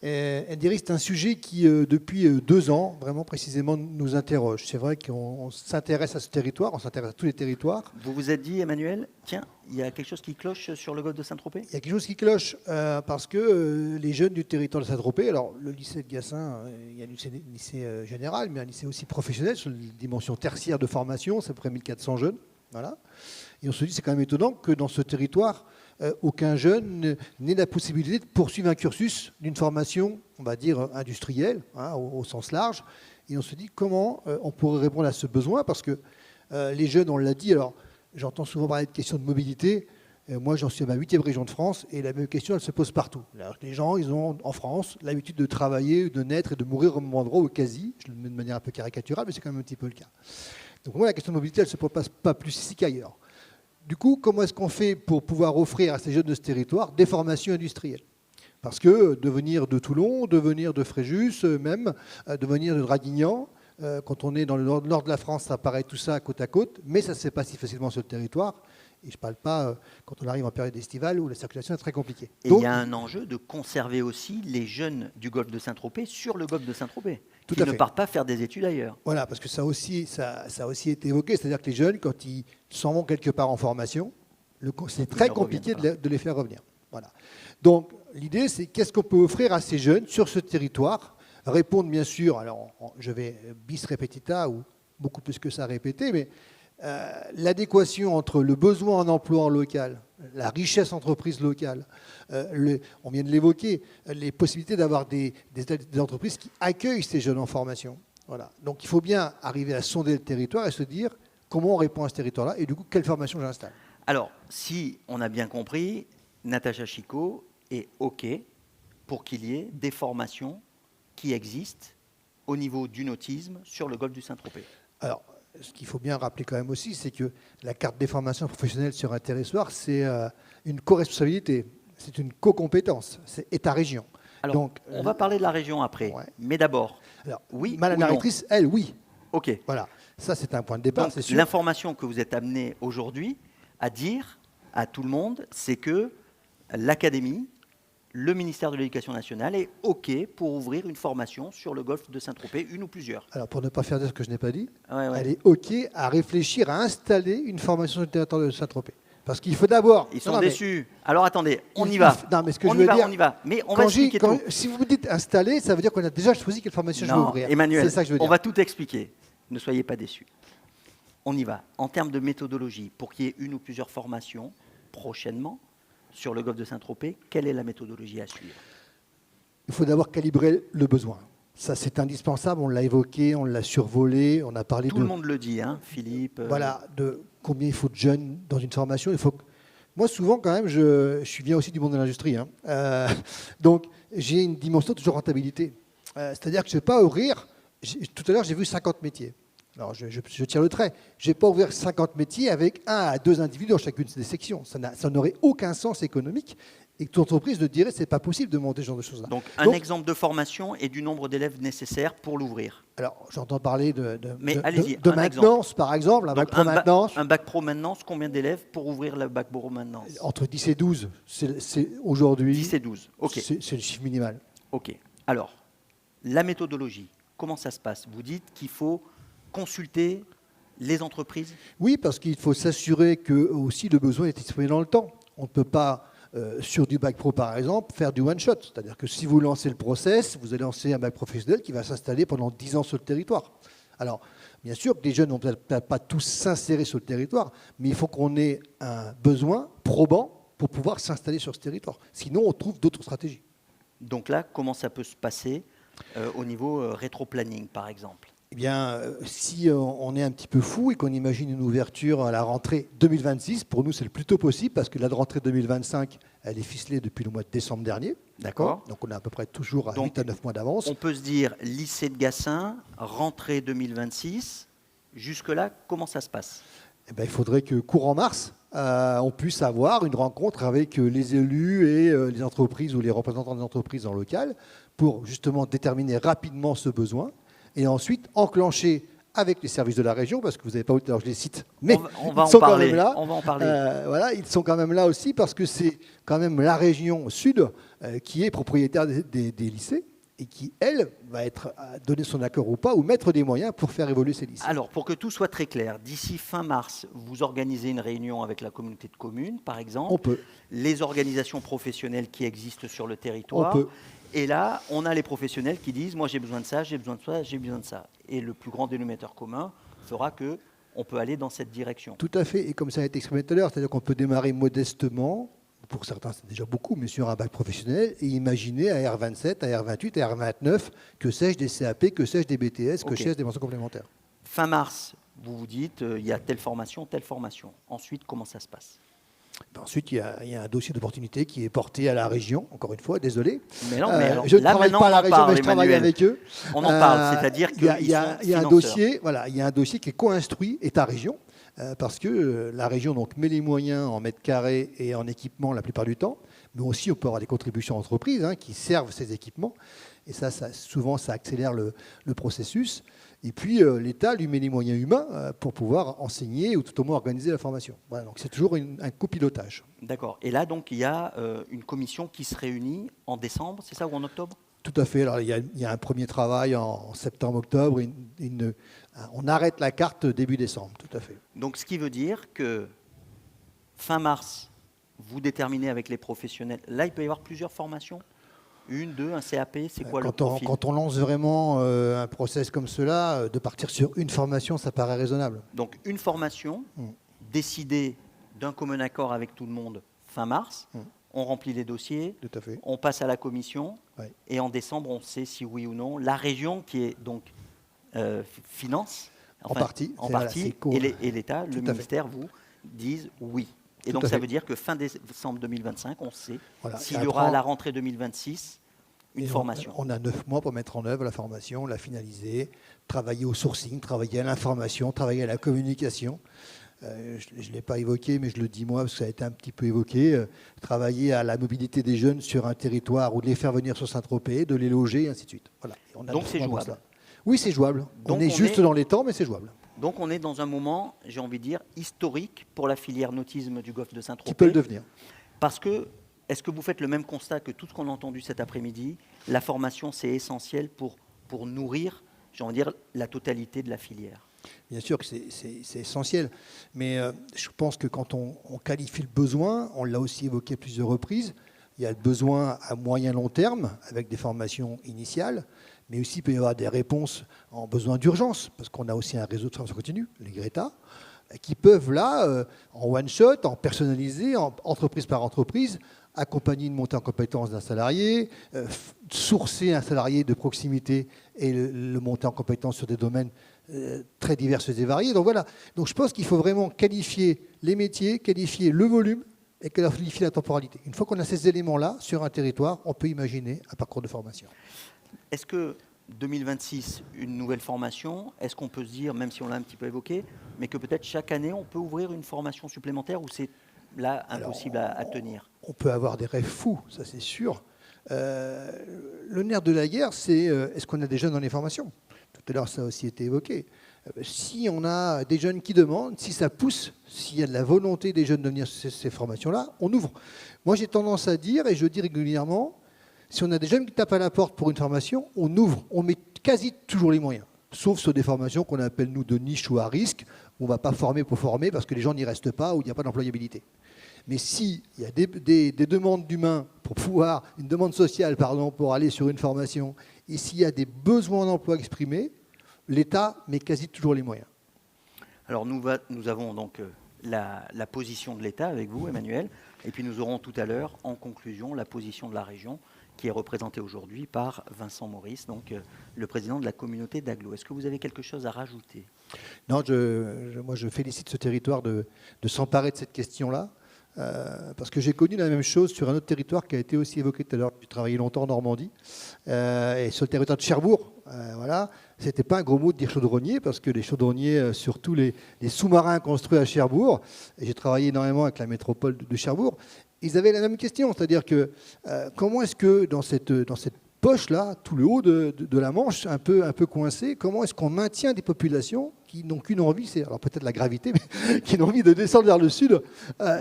Elle dirait que c'est un sujet qui, depuis 2 ans, vraiment précisément, nous interroge. C'est vrai qu'on s'intéresse à ce territoire, on s'intéresse à tous les territoires. Vous vous êtes dit, Emmanuel, tiens, il y a quelque chose qui cloche sur le golfe de Saint-Tropez ? Il y a quelque chose qui cloche parce que les jeunes du territoire de Saint-Tropez, alors le lycée de Gassin, il y a un lycée général, mais un lycée aussi professionnel sur la dimension tertiaire de formation, c'est à peu près 1400 jeunes. Voilà. Et on se dit, c'est quand même étonnant que dans ce territoire, aucun jeune n'ait la possibilité de poursuivre un cursus d'une formation, on va dire, industrielle, hein, au sens large. Et on se dit, comment on pourrait répondre à ce besoin ? Parce que les jeunes, on l'a dit, alors j'entends souvent parler de questions de mobilité. Moi, j'en suis à ma 8e région de France, et la même question, elle se pose partout. Alors, les gens, ils ont, en France, l'habitude de travailler, de naître et de mourir au même endroit, au quasi. Je le mets de manière un peu caricaturale, mais c'est quand même un petit peu le cas. Donc moi, la question de mobilité, elle ne se pose pas plus ici qu'ailleurs. Du coup, comment est-ce qu'on fait pour pouvoir offrir à ces jeunes de ce territoire des formations industrielles ? Parce que de venir de Toulon, de venir de Fréjus, même, de venir de Draguignan, quand on est dans le nord de la France, ça paraît tout ça côte à côte, mais ça ne se fait pas si facilement sur le territoire. Et je ne parle pas quand on arrive en période estivale où la circulation est très compliquée. Et il y a un enjeu de conserver aussi les jeunes du golfe de Saint-Tropez sur le golfe de Saint-Tropez, qui ne partent pas faire des études ailleurs. Voilà, parce que ça a aussi été évoqué, c'est-à-dire que les jeunes, quand ils s'en vont quelque part en formation, c'est très compliqué de les faire revenir. Voilà. Donc l'idée, c'est qu'est-ce qu'on peut offrir à ces jeunes sur ce territoire, répondre bien sûr, alors je vais bis repetita, ou beaucoup plus que ça répéter, mais l'adéquation entre le besoin en emploi en local, la richesse entreprise locale, on vient de l'évoquer, les possibilités d'avoir des entreprises qui accueillent ces jeunes en formation. Voilà. Donc il faut bien arriver à sonder le territoire et se dire comment on répond à ce territoire-là et du coup, quelle formation j'installe. Alors, si on a bien compris, Natacha Chicot est OK pour qu'il y ait des formations qui existent au niveau du nautisme sur le golfe du Saint-Tropez. Alors, ce qu'il faut bien rappeler quand même aussi, c'est que la carte des formations professionnelles sur un territoire, c'est une co-responsabilité, c'est une co-compétence, c'est État-région. Alors, donc, on va parler de la région après, ouais. Mais d'abord, alors, oui Madame la rectrice, elle, oui. OK. Voilà, ça c'est un point de départ, Donc, c'est sûr. l'information que vous êtes amené aujourd'hui à dire à tout le monde, c'est que l'Académie, le ministère de l'Éducation nationale est OK pour ouvrir une formation sur le golfe de Saint-Tropez, une ou plusieurs. Alors, pour ne pas faire dire ce que je n'ai pas dit, Ouais. elle est OK à réfléchir à installer une formation sur le territoire de Saint-Tropez. Parce qu'il faut d'abord... Ils sont déçus. Alors attendez, on y va. Non, mais ce que je veux dire... On y va. Mais on va expliquer tout. Si vous me dites installer, ça veut dire qu'on a déjà choisi quelle formation je vais ouvrir. Emmanuel, c'est ça que je veux dire. on va tout expliquer. Ne soyez pas déçus. On y va. En termes de méthodologie, pour qu'il y ait une ou plusieurs formations prochainement sur le golfe de Saint-Tropez, quelle est la méthodologie à suivre ? Il faut d'abord calibrer le besoin. Ça, c'est indispensable. On l'a évoqué, on l'a survolé, on a parlé Tout le monde le dit, hein, Philippe. Voilà, de combien il faut de jeunes dans une formation. Il faut que... Moi, souvent, quand même, je viens aussi du monde de l'industrie. Hein. Donc, j'ai une dimension toujours rentabilité. C'est-à-dire que je ne vais pas ouvrir... Tout à l'heure, j'ai vu 50 métiers. Alors, je tire le trait. Je ne vais pas ouvrir 50 métiers avec 1 à 2 individus dans chacune des sections. Ça n'aurait aucun sens économique. Et que toute entreprise ne dirait que ce n'est pas possible de monter ce genre de choses-là. Donc, un exemple de formation et du nombre d'élèves nécessaires pour l'ouvrir. Alors, j'entends parler de exemple. maintenance, par exemple, un bac pro maintenance. Un bac pro maintenance, combien d'élèves pour ouvrir le bac pro maintenance ? Entre 10 et 12, c'est aujourd'hui. 10 et 12, OK. C'est le chiffre minimal. OK. Alors, la méthodologie, comment ça se passe ? Vous dites qu'il faut consulter Les entreprises? Oui, parce qu'il faut s'assurer que aussi le besoin est exprimé dans le temps. On ne peut pas, sur du bac pro par exemple, faire du one-shot. C'est-à-dire que si vous lancez le process, vous allez lancer un bac professionnel qui va s'installer pendant 10 ans sur le territoire. Alors, bien sûr que les jeunes ne vont peut-être pas tous s'insérer sur le territoire, mais il faut qu'on ait un besoin probant pour pouvoir s'installer sur ce territoire. Sinon, on trouve d'autres stratégies. Donc là, comment ça peut se passer au niveau rétro-planning, par exemple? Eh bien, si on est un petit peu fou et qu'on imagine une ouverture à la rentrée 2026, pour nous, c'est le plus tôt possible parce que la rentrée 2025, elle est ficelée depuis le mois de décembre dernier. D'accord. Donc, on est à peu près toujours à Donc, 8 à 9 mois d'avance. On peut se dire lycée de Gassin, rentrée 2026. Jusque-là, comment ça se passe? Eh bien, il faudrait que courant mars, on puisse avoir une rencontre avec les élus et les entreprises ou les représentants des entreprises en local pour justement déterminer rapidement ce besoin et ensuite enclencher avec les services de la région, parce que vous n'avez pas alors je les cite, mais on va ils sont en parler, quand même là. on va en parler. Voilà, ils sont quand même là aussi parce que c'est quand même la région sud qui est propriétaire des lycées et qui, elle, va être donner son accord ou pas, ou mettre des moyens pour faire évoluer ces lycées. Alors, pour que tout soit très clair, d'ici fin mars, vous organisez une réunion avec la communauté de communes, par exemple. On peut. Les organisations professionnelles qui existent sur le territoire. On peut. Et là, on a les professionnels qui disent « moi j'ai besoin de ça, j'ai besoin de ça, j'ai besoin de ça ». Et le plus grand dénominateur commun fera qu'on peut aller dans cette direction. Tout à fait. Et comme ça a été exprimé tout à l'heure, c'est-à-dire qu'on peut démarrer modestement, pour certains c'est déjà beaucoup, mais sur un bac professionnel, et imaginer à R27, à R28, à R29, que sais-je des CAP, que sais-je des BTS, que sais-je des mentions complémentaires. Fin mars, vous vous dites il y a telle formation, telle formation. Ensuite, comment ça se passe? Ensuite, il y a un dossier d'opportunité qui est porté à la région, encore une fois, désolé. Mais non, mais alors, je ne là, travaille maintenant, pas à la on en région, parle, mais je travaille Emmanuel. avec eux. On en parle, c'est-à-dire qu'il il y a un dossier, voilà, il y a un dossier qui est co-instruit État-région, parce que la région donc, met les moyens en mètres carrés et en équipement la plupart du temps, mais aussi on peut avoir des contributions d'entreprises qui servent ces équipements, et ça souvent, ça accélère le processus. Et puis, l'État lui met les moyens humains pour pouvoir enseigner ou tout au moins organiser la formation. Voilà, donc c'est toujours un copilotage. D'accord. Et là, donc, il y a une commission qui se réunit en décembre, c'est ça, ou en octobre? Tout à fait. Alors, il y a un premier travail en septembre-octobre. On arrête la carte début décembre, tout à fait. Donc, ce qui veut dire que fin mars, vous déterminez avec les professionnels. Là, il peut y avoir plusieurs formations? Une, deux, un CAP, c'est quoi le profil? Quand on lance vraiment un process comme cela, de partir sur une formation, ça paraît raisonnable. Donc, une formation décidée d'un commun accord avec tout le monde fin mars. On remplit les dossiers, Tout à fait. on passe à la commission, Ouais. et en décembre, on sait si oui ou non. La région qui est donc finance, En partie. et l'État, le ministère, vous disent oui. Et Tout donc à ça fait. veut dire que fin décembre 2025, on sait Voilà. s'il Et y aura après, à la rentrée 2026 une formation. On a 9 mois pour mettre en œuvre la formation, la finaliser, travailler au sourcing, travailler à l'information, travailler à la communication. Je ne l'ai pas évoqué, mais je le dis moi, parce que ça a été un petit peu évoqué. Travailler à la mobilité des jeunes sur un territoire ou de les faire venir sur Saint-Tropez, de les loger, et ainsi de suite. Voilà. Et on a Donc 9 c'est mois pour jouable. ça. Oui, c'est jouable. Donc on est juste dans les temps, mais c'est jouable. Donc on est dans un moment, j'ai envie de dire, historique pour la filière nautisme du golfe de Saint-Tropez. Qui peut le devenir. Parce que, est-ce que vous faites le même constat que tout ce qu'on a entendu cet après-midi? La formation, c'est essentiel pour nourrir, j'ai envie de dire, la totalité de la filière. Bien sûr que c'est essentiel, mais je pense que quand on qualifie le besoin, on l'a aussi évoqué à plusieurs reprises, il y a le besoin à moyen long terme avec des formations initiales, mais aussi il peut y avoir des réponses en besoin d'urgence, parce qu'on a aussi un réseau de formation continue, les Greta, qui peuvent là, en one-shot, en personnalisé, en entreprise par entreprise, accompagner une montée en compétences d'un salarié, sourcer un salarié de proximité et le monter en compétences sur des domaines très divers et variés. Donc voilà. Donc je pense qu'il faut vraiment qualifier les métiers, qualifier le volume et qualifier la temporalité. Une fois qu'on a ces éléments-là sur un territoire, on peut imaginer un parcours de formation. Est-ce que 2026, une nouvelle formation, est-ce qu'on peut se dire, même si on l'a un petit peu évoqué, mais que peut-être chaque année, on peut ouvrir une formation supplémentaire ou c'est là impossible à tenir? On peut avoir des rêves fous, ça c'est sûr. Le nerf de la guerre, c'est est-ce qu'on a des jeunes dans les formations? Tout à l'heure, ça a aussi été évoqué. Si on a des jeunes qui demandent, si ça pousse, s'il y a de la volonté des jeunes de venir sur ces formations-là, on ouvre. Moi, j'ai tendance à dire, et je dis régulièrement, si on a des jeunes qui tapent à la porte pour une formation, on ouvre. On met quasi toujours les moyens. Sauf sur des formations qu'on appelle, nous, de niche ou à risque, on ne va pas former pour former parce que les gens n'y restent pas ou il n'y a pas d'employabilité. Mais s'il y a des demandes d'humains pour pouvoir, une demande sociale, pardon, pour aller sur une formation, et s'il y a des besoins d'emploi exprimés, l'État met quasi toujours les moyens. Alors nous avons donc la position de l'État avec vous, Emmanuel, et puis nous aurons tout à l'heure, en conclusion, la position de la région, qui est représentée aujourd'hui par Vincent Maurice, donc le président de la communauté d'Aglo. Est-ce que vous avez quelque chose à rajouter? Non, moi je félicite ce territoire de s'emparer de cette question-là, parce que j'ai connu la même chose sur un autre territoire qui a été aussi évoqué tout à l'heure. J'ai travaillé longtemps en Normandie, et sur le territoire de Cherbourg, voilà, c'était pas un gros mot de dire chaudronnier, parce que les chaudronniers, surtout les sous-marins construits à Cherbourg, et j'ai travaillé énormément avec la métropole de Cherbourg, ils avaient la même question, c'est-à-dire que comment est-ce que dans cette poche-là, tout le haut de la Manche, un peu coincé, comment est-ce qu'on maintient des populations qui n'ont qu'une envie, c'est alors peut-être la gravité, mais qui ont envie de descendre vers le sud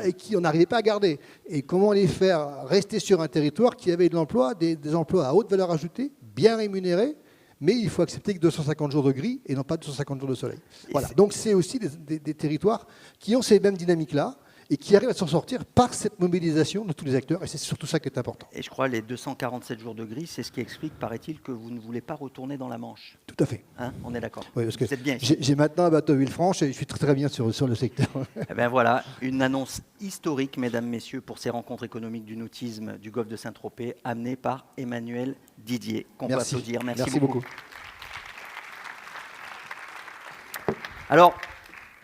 et qui on n'arrivait pas à garder. Et comment les faire rester sur un territoire qui avait de l'emploi, des emplois à haute valeur ajoutée, bien rémunérés, mais il faut accepter que 250 jours de gris et non pas 250 jours de soleil. Voilà. Donc c'est aussi des territoires qui ont ces mêmes dynamiques-là et qui arrivent à s'en sortir par cette mobilisation de tous les acteurs. Et c'est surtout ça qui est important. Et je crois les 247 jours de gris, c'est ce qui explique, paraît-il, que vous ne voulez pas retourner dans la Manche. Tout à fait. Hein, on est d'accord. Oui, parce que vous êtes bien ici. J'ai maintenant un bateau Villefranche et je suis très, très bien sur le secteur. Eh bien voilà, une annonce historique, mesdames, messieurs, pour ces rencontres économiques du nautisme du golfe de Saint-Tropez, amenée par Emmanuel Didier, qu'on peut applaudir. Merci beaucoup. Alors,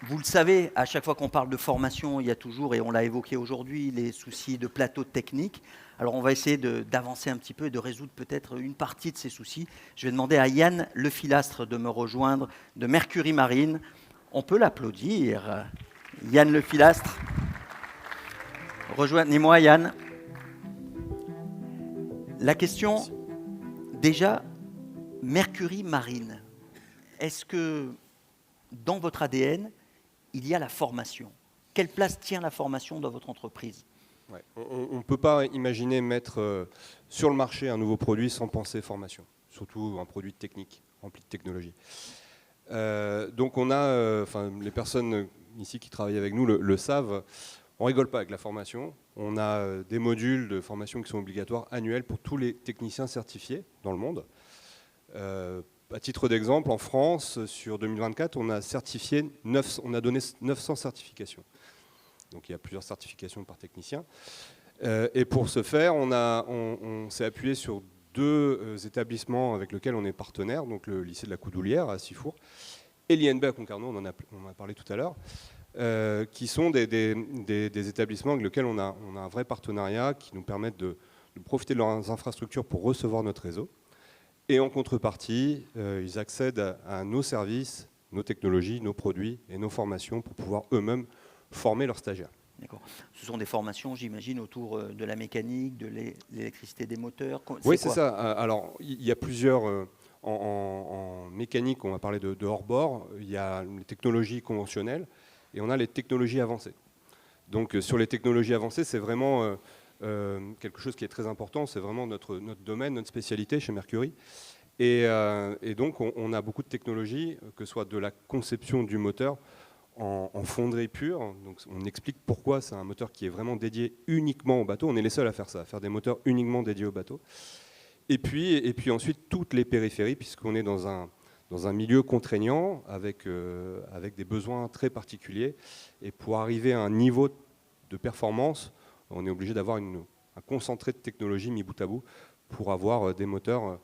vous le savez, à chaque fois qu'on parle de formation, il y a toujours, et on l'a évoqué aujourd'hui, les soucis de plateau technique. Alors on va essayer d'avancer un petit peu et de résoudre peut-être une partie de ces soucis. Je vais demander à Yann Lefilastre de me rejoindre de Mercury Marine. On peut l'applaudir. Yann Lefilastre. Rejoignez-moi, Yann. La question, déjà, Mercury Marine. Est-ce que dans votre ADN, il y a la formation? Quelle place tient la formation dans votre entreprise? Ouais. On ne peut pas imaginer mettre sur le marché un nouveau produit sans penser formation, surtout un produit technique, rempli de technologie. Donc on a, les personnes ici qui travaillent avec nous le savent, on ne rigole pas avec la formation. On a des modules de formation qui sont obligatoires annuels pour tous les techniciens certifiés dans le monde. À titre d'exemple, en France, sur 2024, on a donné 900 certifications. Donc il y a plusieurs certifications par technicien. Et pour ce faire, on s'est appuyé sur deux établissements avec lesquels on est partenaire, donc le lycée de la Coudoulière à Sifour et l'INB à Concarneau, on en a parlé tout à l'heure, qui sont des établissements avec lesquels on a un vrai partenariat qui nous permettent de profiter de leurs infrastructures pour recevoir notre réseau. Et en contrepartie, ils accèdent à nos services, nos technologies, nos produits et nos formations pour pouvoir eux-mêmes former leurs stagiaires. D'accord. Ce sont des formations, j'imagine, autour de la mécanique, de l'électricité des moteurs. Oui, c'est ça. Alors, il y a plusieurs... En mécanique, on va parler de hors-bord. Il y a les technologies conventionnelles et on a les technologies avancées. Donc, sur les technologies avancées, c'est vraiment... quelque chose qui est très important, c'est vraiment notre domaine, notre spécialité chez Mercury. Et donc, on a beaucoup de technologies, que ce soit de la conception du moteur en fonderie pure. Donc, on explique pourquoi c'est un moteur qui est vraiment dédié uniquement au bateau. On est les seuls à faire ça, à faire des moteurs uniquement dédiés au bateau. Et puis ensuite, toutes les périphéries, puisqu'on est dans un milieu contraignant, avec des besoins très particuliers. Et pour arriver à un niveau de performance, on est obligé d'avoir un concentré de technologie mis bout à bout pour avoir des moteurs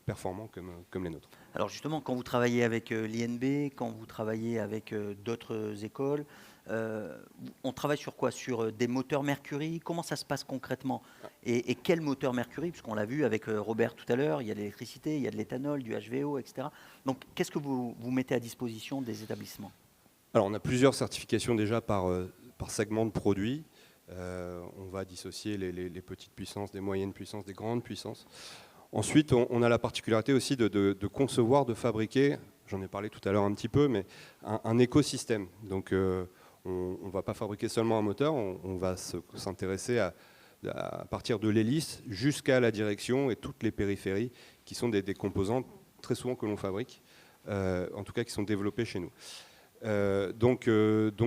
performants comme les nôtres. Alors justement, quand vous travaillez avec l'INB, quand vous travaillez avec d'autres écoles, on travaille sur quoi? Sur des moteurs Mercury? Comment ça se passe concrètement? Et quel moteur Mercury? Puisqu'on l'a vu avec Robert tout à l'heure, il y a de l'électricité, il y a de l'éthanol, du HVO, etc. Donc qu'est-ce que vous mettez à disposition des établissements? Alors on a plusieurs certifications déjà par segment de produits. On va dissocier les petites puissances, des moyennes puissances, des grandes puissances. Ensuite, on a la particularité aussi de concevoir, de fabriquer, j'en ai parlé tout à l'heure un petit peu, mais un écosystème. Donc on ne va pas fabriquer seulement un moteur, on va s'intéresser à partir de l'hélice jusqu'à la direction et toutes les périphéries qui sont des composants très souvent que l'on fabrique, en tout cas qui sont développés chez nous. Donc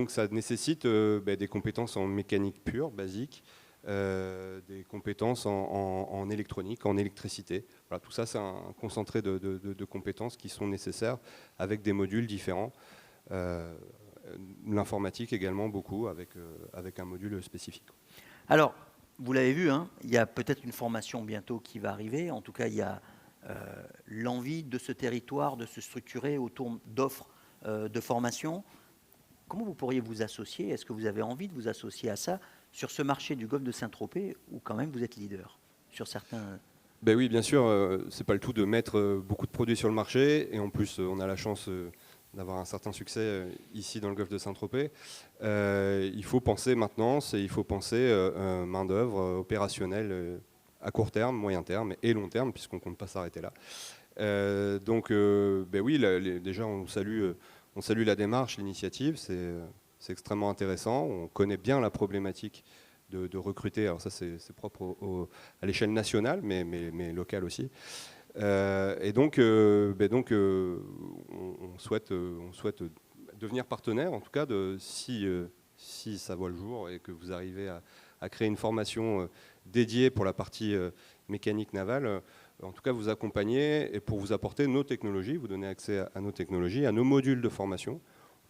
ça nécessite des compétences en mécanique pure, basique, des compétences en électronique, en électricité. Voilà, tout ça, c'est un concentré de compétences qui sont nécessaires avec des modules différents. L'informatique également beaucoup, avec un module spécifique. Alors, vous l'avez vu, hein, il y a peut-être une formation bientôt qui va arriver. En tout cas, il y a l'envie de ce territoire de se structurer autour d'offres de formation. Comment vous pourriez vous associer? Est-ce que vous avez envie de vous associer à ça sur ce marché du golfe de Saint-Tropez où quand même vous êtes leader sur certains... Ben oui, bien sûr, c'est pas le tout de mettre beaucoup de produits sur le marché, et en plus on a la chance d'avoir un certain succès ici dans le golfe de Saint-Tropez. Il faut penser maintenance et il faut penser main-d'œuvre opérationnelle à court terme, moyen terme et long terme, puisqu'on ne compte pas s'arrêter là. Ben oui, déjà on salue la démarche, l'initiative, c'est extrêmement intéressant. On connaît bien la problématique de recruter, alors ça c'est propre à l'échelle nationale, mais locale aussi. Et donc, on souhaite devenir partenaire, en tout cas, si ça voit le jour et que vous arrivez à créer une formation dédiée pour la partie mécanique navale, en tout cas vous accompagner et pour vous apporter nos technologies, vous donner accès à nos technologies, à nos modules de formation.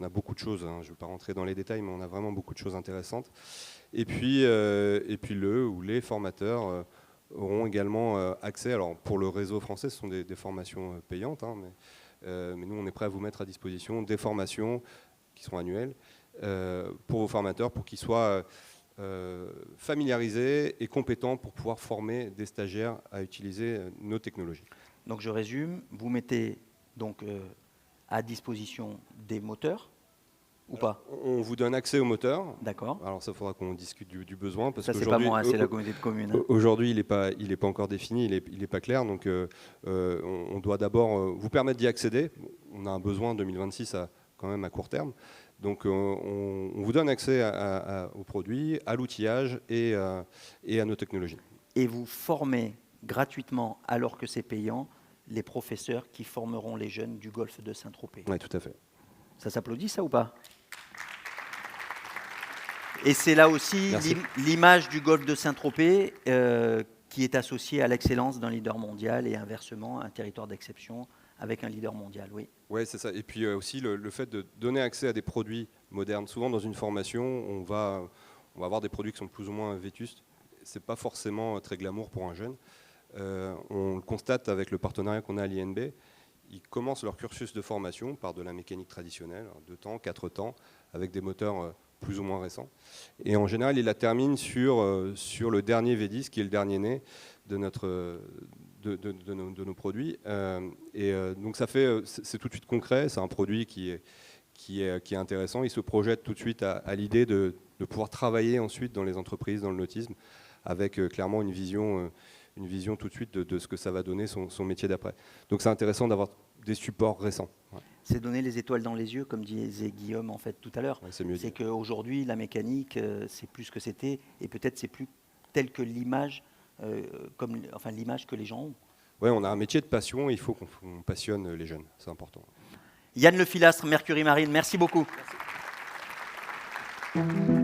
On a beaucoup de choses, hein, je ne vais pas rentrer dans les détails, mais on a vraiment beaucoup de choses intéressantes. Et puis le ou les formateurs auront également accès, alors pour le réseau français, ce sont des formations payantes, hein, mais nous on est prêt à vous mettre à disposition des formations qui seront annuelles pour vos formateurs, pour qu'ils soient familiarisés et compétents pour pouvoir former des stagiaires à utiliser nos technologies. Donc je résume, vous mettez donc à disposition des moteurs ou pas? On vous donne accès aux moteurs. D'accord. Alors ça, il faudra qu'on discute du besoin. Parce ça, c'est pas moi, c'est la communauté de communes. Hein. Aujourd'hui, il n'est pas encore défini, il n'est pas clair. Donc on doit d'abord vous permettre d'y accéder. On a un besoin en 2026 quand même à court terme. Donc on vous donne accès aux produits, à l'outillage et à nos technologies. Et vous formez gratuitement, alors que c'est payant, les professeurs qui formeront les jeunes du golfe de Saint-Tropez. Oui, tout à fait. Ça s'applaudit, ça, ou pas? Et c'est là aussi l'image du golfe de Saint-Tropez qui est associée à l'excellence d'un leader mondial et inversement un territoire d'exception avec un leader mondial, oui. Oui, c'est ça. Et puis aussi le fait de donner accès à des produits modernes. Souvent dans une formation, on va avoir des produits qui sont plus ou moins vétustes. Ce n'est pas forcément très glamour pour un jeune. On le constate avec le partenariat qu'on a à l'INB. Ils commencent leur cursus de formation par de la mécanique traditionnelle, 2 temps, 4 temps, avec des moteurs plus ou moins récents. Et en général, ils la terminent sur le dernier V10, qui est le dernier né de nos produits. Donc c'est tout de suite concret, c'est un produit qui est intéressant. Ils se projettent tout de suite à l'idée de pouvoir travailler ensuite dans les entreprises, dans le nautisme, avec clairement une vision tout de suite de ce que ça va donner son métier d'après. Donc c'est intéressant d'avoir des supports récents. Ouais. C'est donner les étoiles dans les yeux, comme disait Guillaume en fait tout à l'heure. Ouais, c'est qu'aujourd'hui, la mécanique, c'est plus ce que c'était, et peut-être c'est plus tel que l'image, l'image que les gens ont. Oui, on a un métier de passion, et il faut qu'on passionne les jeunes, c'est important. Yann Le Filastre, Mercury Marine, merci beaucoup. Merci.